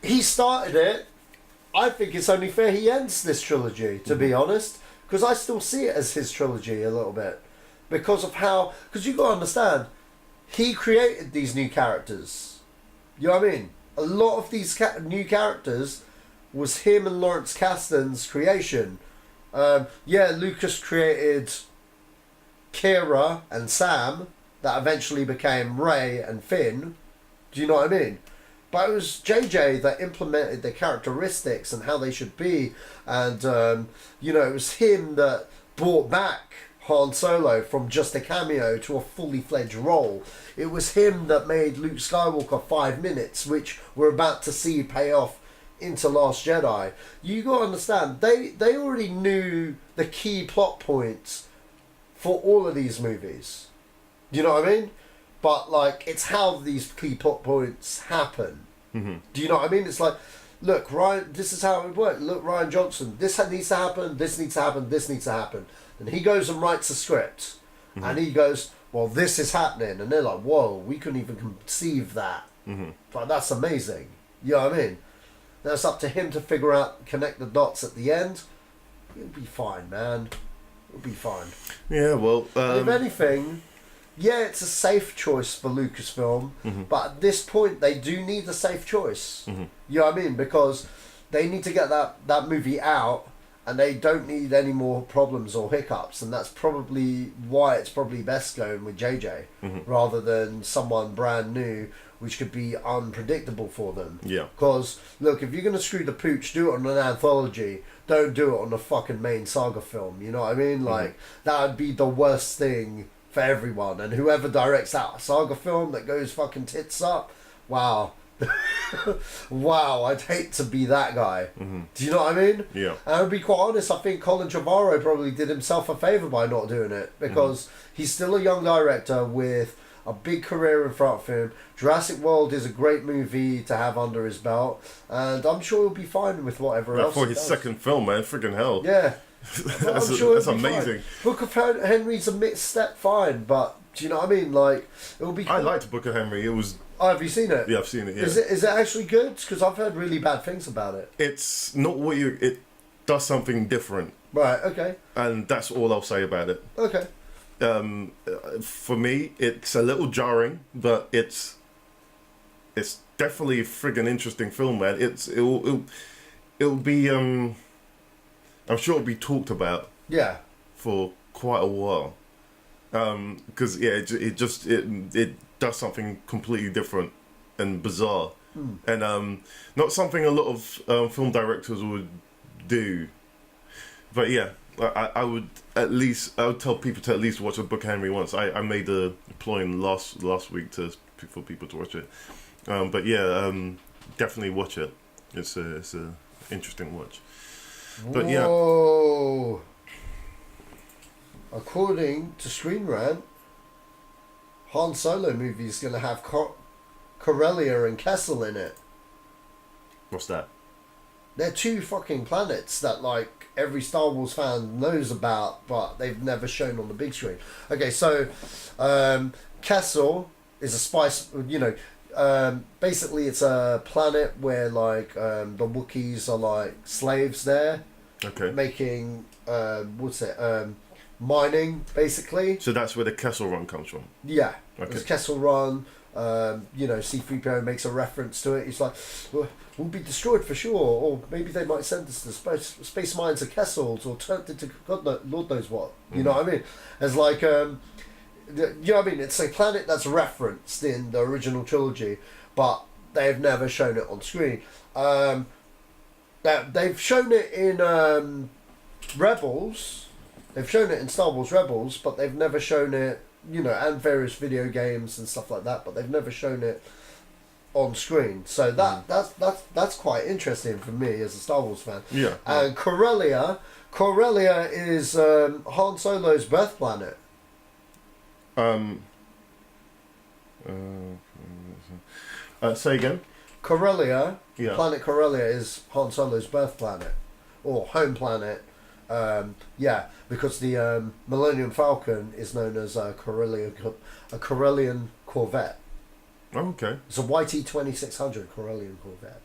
he started it. I think it's only fair he ends this trilogy, to be honest. Because I still see it as his trilogy a little bit. Because you've got to understand, he created these new characters. You know what I mean? A lot of these new characters was him and Lawrence Kasdan's creation. Lucas created Kira and Sam, that eventually became Rey and Finn. Do you know what I mean? But it was JJ that implemented the characteristics and how they should be. And, it was him that brought back Han Solo from just a cameo to a fully fledged role. It was him that made Luke Skywalker 5 minutes, which we're about to see pay off into Last Jedi. You got to understand, they already knew the key plot points for all of these movies. Do you know what I mean? But like, it's how these key plot points happen. Do you know what I mean? It's like, look, Ryan, this is how it would work. Look, Rian Johnson, this needs to happen, this needs to happen, this needs to happen. And he goes and writes a script. And he goes, well, this is happening. And they're like, whoa, we couldn't even conceive that. Like, that's amazing. You know what I mean? Now it's up to him to figure out, connect the dots at the end. It'll be fine, man. It'll be fine. Yeah, well... if anything, it's a safe choice for Lucasfilm. But at this point, they do need a safe choice. You know what I mean? Because they need to get that movie out, and they don't need any more problems or hiccups. And that's probably why it's probably best going with JJ, rather than someone brand new which could be unpredictable for them. Yeah. Because, look, if you're going to screw the pooch, do it on an anthology. Don't do it on the fucking main saga film. You know what I mean? Like, that would be the worst thing for everyone. And whoever directs that saga film that goes fucking tits up, wow. Wow, I'd hate to be that guy. Do you know what I mean? Yeah. And to be quite honest, I think Colin Trevorrow probably did himself a favour by not doing it, because he's still a young director with a big career in front of him. Jurassic World is a great movie to have under his belt, and I'm sure he'll be fine with whatever else. For his second film, man, friggin' hell. Yeah. That's amazing. Book of Henry's a misstep, fine, but do you know what I mean? Like, it'll be cool. I liked Book of Henry. It was... Oh, have you seen it? Yeah, I've seen it, yeah. Is it actually good? Because I've heard really bad things about it. It's not what you... It does something different. Right, okay. And that's all I'll say about it. Okay. For me, it's a little jarring, but it's definitely a friggin' interesting film, man. It'll be... I'm sure it'll be talked about. Yeah. For quite a while. Because, yeah, it does something completely different and bizarre, and not something a lot of film directors would do. But yeah, I would tell people to at least watch a Book of Henry once. I made a deploying last week for people to watch it. But yeah, definitely watch it. It's a interesting watch. But yeah. Whoa. According to Screen Rant, Han Solo movie is going to have Corellia and Kessel in it. What's that? They're two fucking planets that, like, every Star Wars fan knows about, but they've never shown on the big screen. Okay, so Kessel is a spice, you know, basically it's a planet where, like, the Wookiees are, like, slaves there. Okay. Making, mining, basically. So that's where the Kessel Run comes from? Yeah. Okay. There's Kessel Run. You know, C-3PO makes a reference to it. He's like, we'll be destroyed for sure, or maybe they might send us to space mines or Kessels, or turned into Lord knows what. You know what I mean? It's like, you know what I mean? It's a planet that's referenced in the original trilogy, but they've never shown it on screen. They've shown it in Rebels. They've shown it in Star Wars Rebels, but they've never shown it, you know, and various video games and stuff like that, but they've never shown it on screen. So that's quite interesting for me as a Star Wars fan. Yeah. And Corellia is Han Solo's birth planet. Say again? Corellia, yeah. Planet Corellia is Han Solo's birth planet, or home planet. Yeah, because the Millennium Falcon is known as a Corellian Corvette. Oh, okay. It's a YT-2600 Corellian Corvette.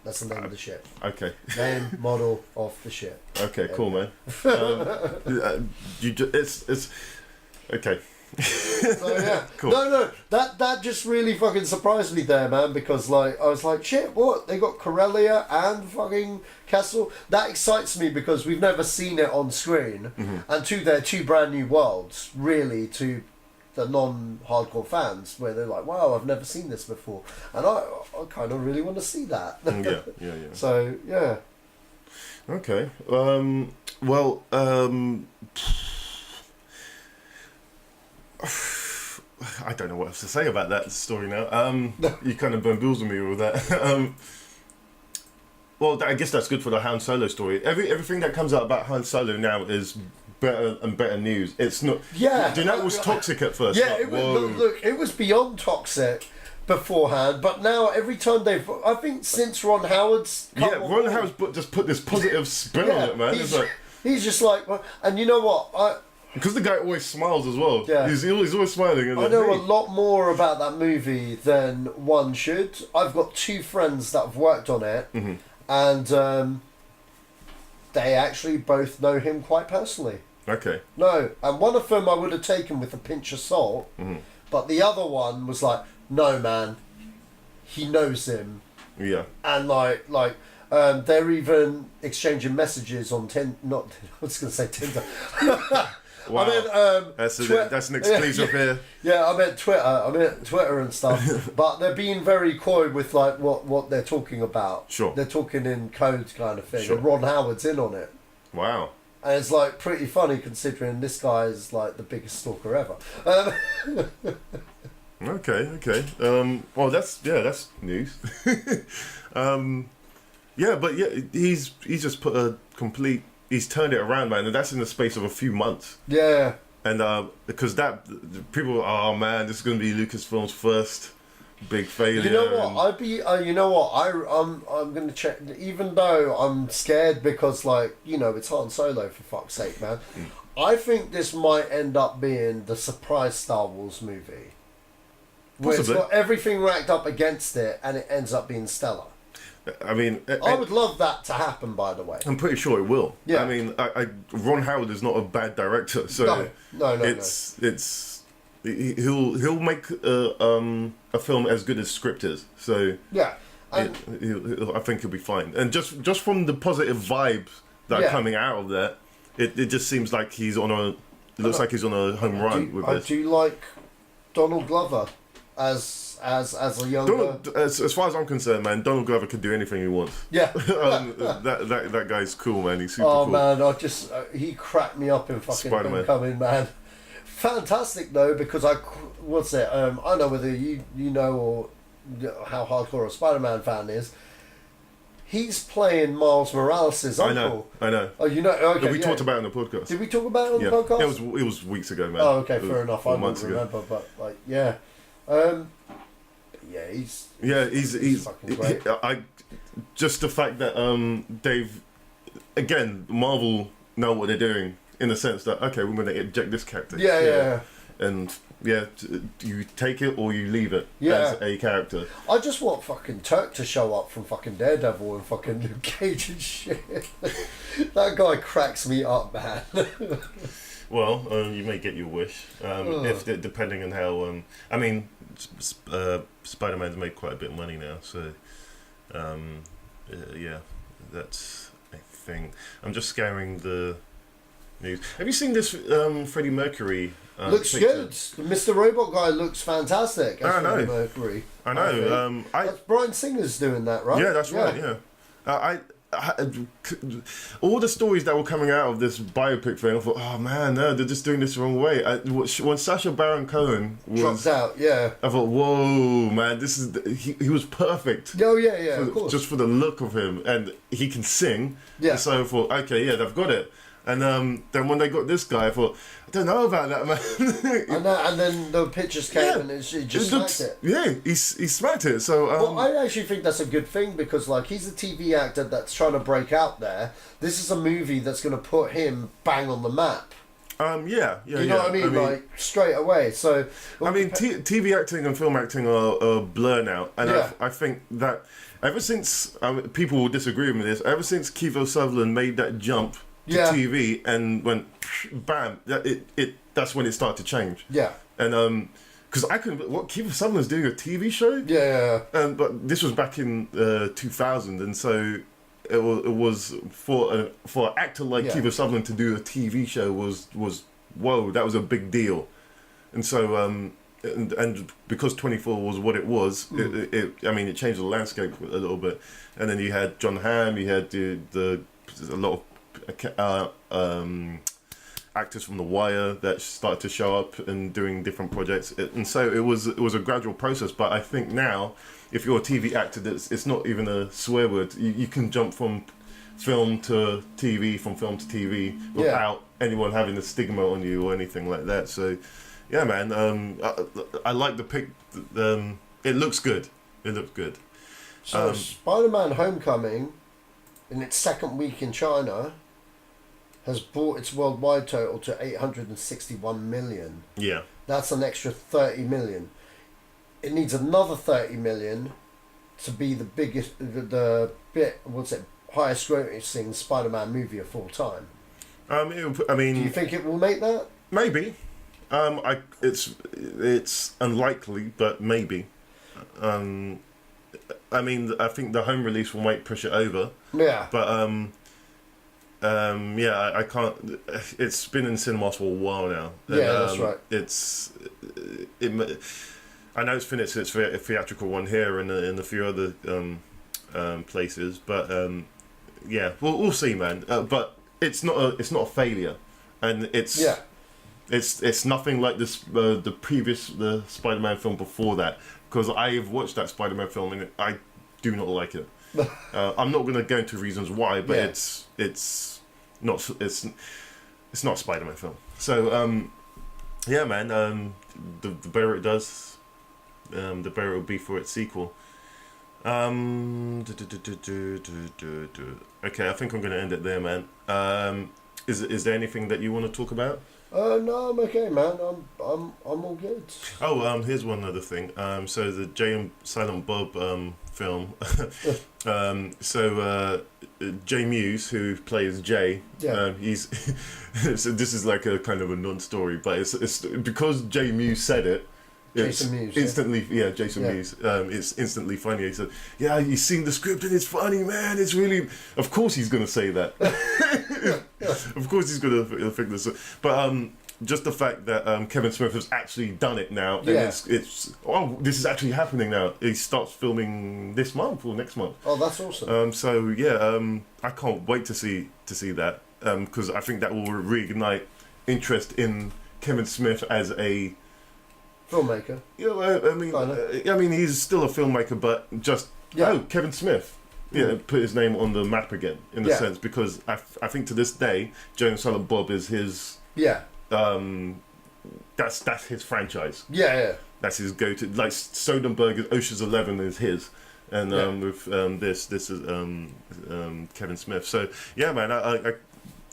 That's the name of the ship. Okay. Name, model of the ship. Okay, cool, man. It's okay. So yeah, cool. No, that just really fucking surprised me there, man, because like I was like, shit, what? They got Corellia and fucking Kessel? That excites me because we've never seen it on screen, and they're two brand new worlds, really, to the non-hardcore fans, where they're like, wow, I've never seen this before, and I kind of really want to see that. Yeah. So yeah. Okay. I don't know what else to say about that story now. You kind of bamboozled me with that. Well, I guess that's good for the Han Solo story. Everything that comes out about Han Solo now is better and better news. It's not. Yeah. Do you know it was toxic at first? Yeah. Like, Look, it was beyond toxic beforehand, but now every time I think since Ron Howard's Ron Howard's just put this positive spin on it, man. He's just like, and you know what, because the guy always smiles as well. Yeah. He's always smiling. I know a lot more about that movie than one should. I've got two friends that have worked on it, and they actually both know him quite personally. Okay. No, and one of them I would have taken with a pinch of salt, but the other one was like, no, man, he knows him. Yeah. And they're even exchanging messages on I was going to say Tinder. Wow. I meant that's an exclusive here. Yeah, I meant Twitter. I meant Twitter and stuff. But they're being very coy with like what they're talking about. Sure. They're talking in codes kind of thing. Sure. And Ron Howard's in on it. Wow. And it's like pretty funny considering this guy is like the biggest stalker ever. Okay. Well, that's news. But he's just put a complete. He's turned it around, man, and that's in the space of a few months. Yeah. And because that people, oh man, this is going to be Lucasfilm's first big failure. You know what? I'm going to check. Even though I'm scared because, like, you know, it's Han Solo, for fuck's sake, man. I think this might end up being the surprise Star Wars movie, where it's got everything racked up against it, and it ends up being stellar. I mean, I would love that to happen. By the way, I'm pretty sure it will. Yeah. I mean, Ron Howard is not a bad director, so no. He'll make a film as good as script is. So yeah, I think he'll be fine. And just from the positive vibes that are coming out of that, it just seems like he's on a. It looks like he's on a home run with this. I do like Donald Glover as a younger. As far as I'm concerned, man, Donald Glover could do anything he wants. Yeah. that guy's cool, man. He's super cool. Man, he cracked me up in fucking Spider-Man. Homecoming, man. Fantastic though, because I don't know whether you know or how hardcore a Spider-Man fan is. He's playing Miles Morales' uncle. I know. Oh, you know? Okay, we talked about it on the podcast. Did we talk about it on the podcast? It was weeks ago, man. Oh, okay, fair enough. I don't remember, ago. but like, he's fucking great. Just the fact that they've again Marvel know what they're doing in the sense that okay, we're going to inject this character. Yeah. And you take it or you leave it Yeah. as a character. I just want fucking Turk to show up from fucking Daredevil and fucking Luke Cage and shit. That guy cracks me up, man. Well, you may get your wish if depending on how. I mean, Spider-Man's made quite a bit of money now, so that's a thing. I'm just scouring the news. Have you seen this Freddie Mercury? Looks picture? good. Mr. Robot guy looks fantastic. As I know. Freddie Mercury. I know. That's Bryan Singer's doing that, right? Yeah, that's right. Yeah. All the stories that were coming out of this biopic thing, I thought, oh man, no, they're just doing this the wrong way. When Sacha Baron Cohen drops out, I thought, whoa, man, this is he was perfect. Oh yeah, of course. Just for the look of him, and he can sing. Yeah. So I thought, okay, yeah, they've got it. And then when they got this guy, I thought, I don't know about that, man. and then the pictures came and he just smacked it. Yeah, he smacked it. So well, I actually think that's a good thing because, like, he's a TV actor that's trying to break out there. This is a movie that's going to put him bang on the map. You know what I mean? Like, straight away. So, I mean, TV acting and film acting are a blur now, and I think that ever since people will disagree with me this, ever since Kiefer Sutherland made that jump to TV and went bam, that's when it started to change. Yeah, and because what Kiefer Sutherland's doing a TV show. Yeah. But this was back in 2000, and so it was for an actor like Kiefer Sutherland to do a TV show was whoa, that was a big deal, and so and because 24 was what it was, it changed the landscape a little bit, and then you had John Hamm, you had a lot of actors from The Wire that started to show up and doing different projects, and so it was a gradual process. But I think now, if you're a TV actor, it's not even a swear word. You can jump from film to TV, from film to TV without anyone having a stigma on you or anything like that. So yeah, man, I like the pic. It looks good. So Spider-Man: Homecoming, in its second week in China, has brought its worldwide total to 861 million. Yeah. That's an extra 30 million. It needs another 30 million to be the biggest, highest grossing Spider-Man movie of all time. Do you think it will make that? Maybe. It's unlikely, but maybe. I think the home release will push it over. Yeah. But I can't. It's been in cinemas for a while now. Yeah, that's right. I know it's finished its theatrical one here and in a few other places, but we'll see, man. But it's not a failure, and it's nothing like this the Spider-Man film before that, because I have watched that Spider-Man film and I do not like it. I'm not going to go into reasons why, but it's not a Spider-Man film. So man, the better it does, the better it will be for its sequel. Okay, I think I'm going to end it there, man. Is there anything that you want to talk about? No, I'm okay, man. I'm all good. Oh, here's one other thing. So the Jay and Silent Bob film. Jay Muse, who plays Jay, he's so this is like a kind of a non-story, but it's because Jay Muse said it. Jason Mewes, instantly, Jason Mewes. It's instantly funny. He said, "Yeah, you've seen the script and it's funny, man. It's really." Of course, he's gonna say that. Of course, he's gonna think this. But just the fact that Kevin Smith has actually done it now, and this is actually happening now. He starts filming this month or next month. Oh, that's awesome. I can't wait to see that because I think that will reignite interest in Kevin Smith as a filmmaker. I mean, he's still a filmmaker, but just Kevin Smith. Put his name on the map again in a sense, because I think to this day, Jay and Silent Bob is his. That's his franchise. That's his go-to. Like Soderbergh's Ocean's 11 is his, and with this is Kevin Smith. So yeah, man, I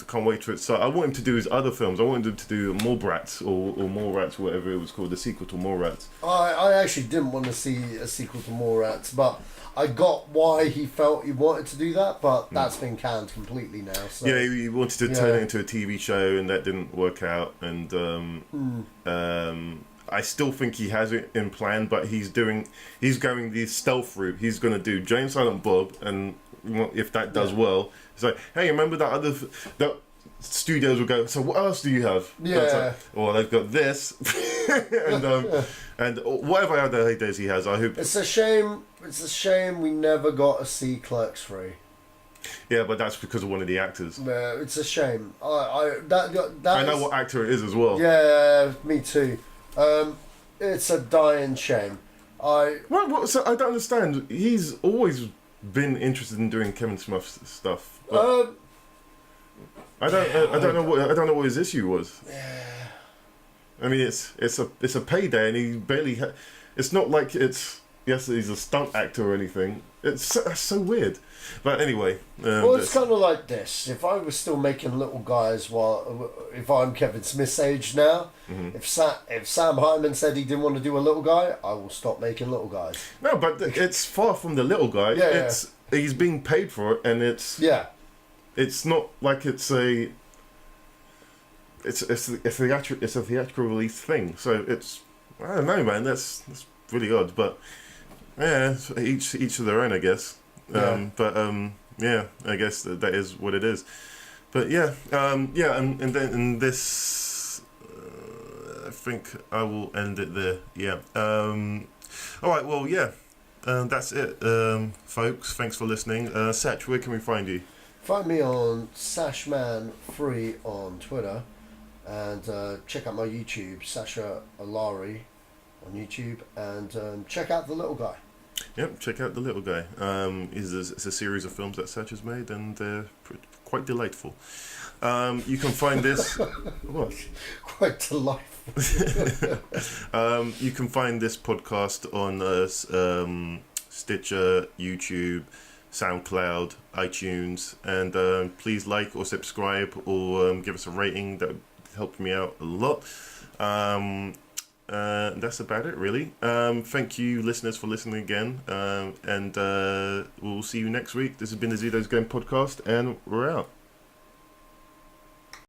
can't wait for it. So I want him to do his other films. I want him to do Mallrats or Mallrats, whatever it was called, the sequel to Mallrats. I actually didn't want to see a sequel to Mallrats, but I got why he felt he wanted to do that, but that's been canned completely now. So. Yeah, he wanted to turn it into a TV show, and that didn't work out. And I still think he has it in plan, but he's going the stealth route. He's going to do Jay and Silent Bob, and if that does well, it's like, hey, remember that other that studios will go, so what else do you have? Like, well, they've got this and whatever other ideas he has. I hope it's a shame we never got to see Clerks 3. Yeah, but that's because of one of the actors. Yeah, it's a shame. I know what actor it is as well. Yeah, me too. It's a dying shame. So I don't understand. He's always been interested in doing Kevin Smith stuff. I don't know what his issue was. Yeah. I mean, it's a payday, and he barely. It's not like it's he's a stunt actor or anything. That's so weird. But anyway, it's kind of like this. If I was still making little guys, if I'm Kevin Smith's age now, if Sam Hyman said he didn't want to do a little guy, I will stop making little guys. No, but it's far from the little guy. He's being paid for it, and it's not like it's a theatrical release thing. So I don't know, man. That's really odd, but yeah, each of their own, I guess. I guess that is what it is. But and then this, I think I will end it there. All right. Well, that's it, folks. Thanks for listening. Sach, where can we find you? Find me on Sashman3 on Twitter, and check out my YouTube, Sacha Allari on YouTube, and check out The Little Guy. Yep, check out The Little Guy. It's a series of films that Sach has made, and they're quite delightful. You can find this... What? Quite delightful. You can find this podcast on Stitcher, YouTube, SoundCloud, iTunes, and please like or subscribe or give us a rating. That would help me out a lot. That's about it, really. Thank you, listeners, for listening again, and we'll see you next week. This has been the Zedos Game Podcast, and we're out.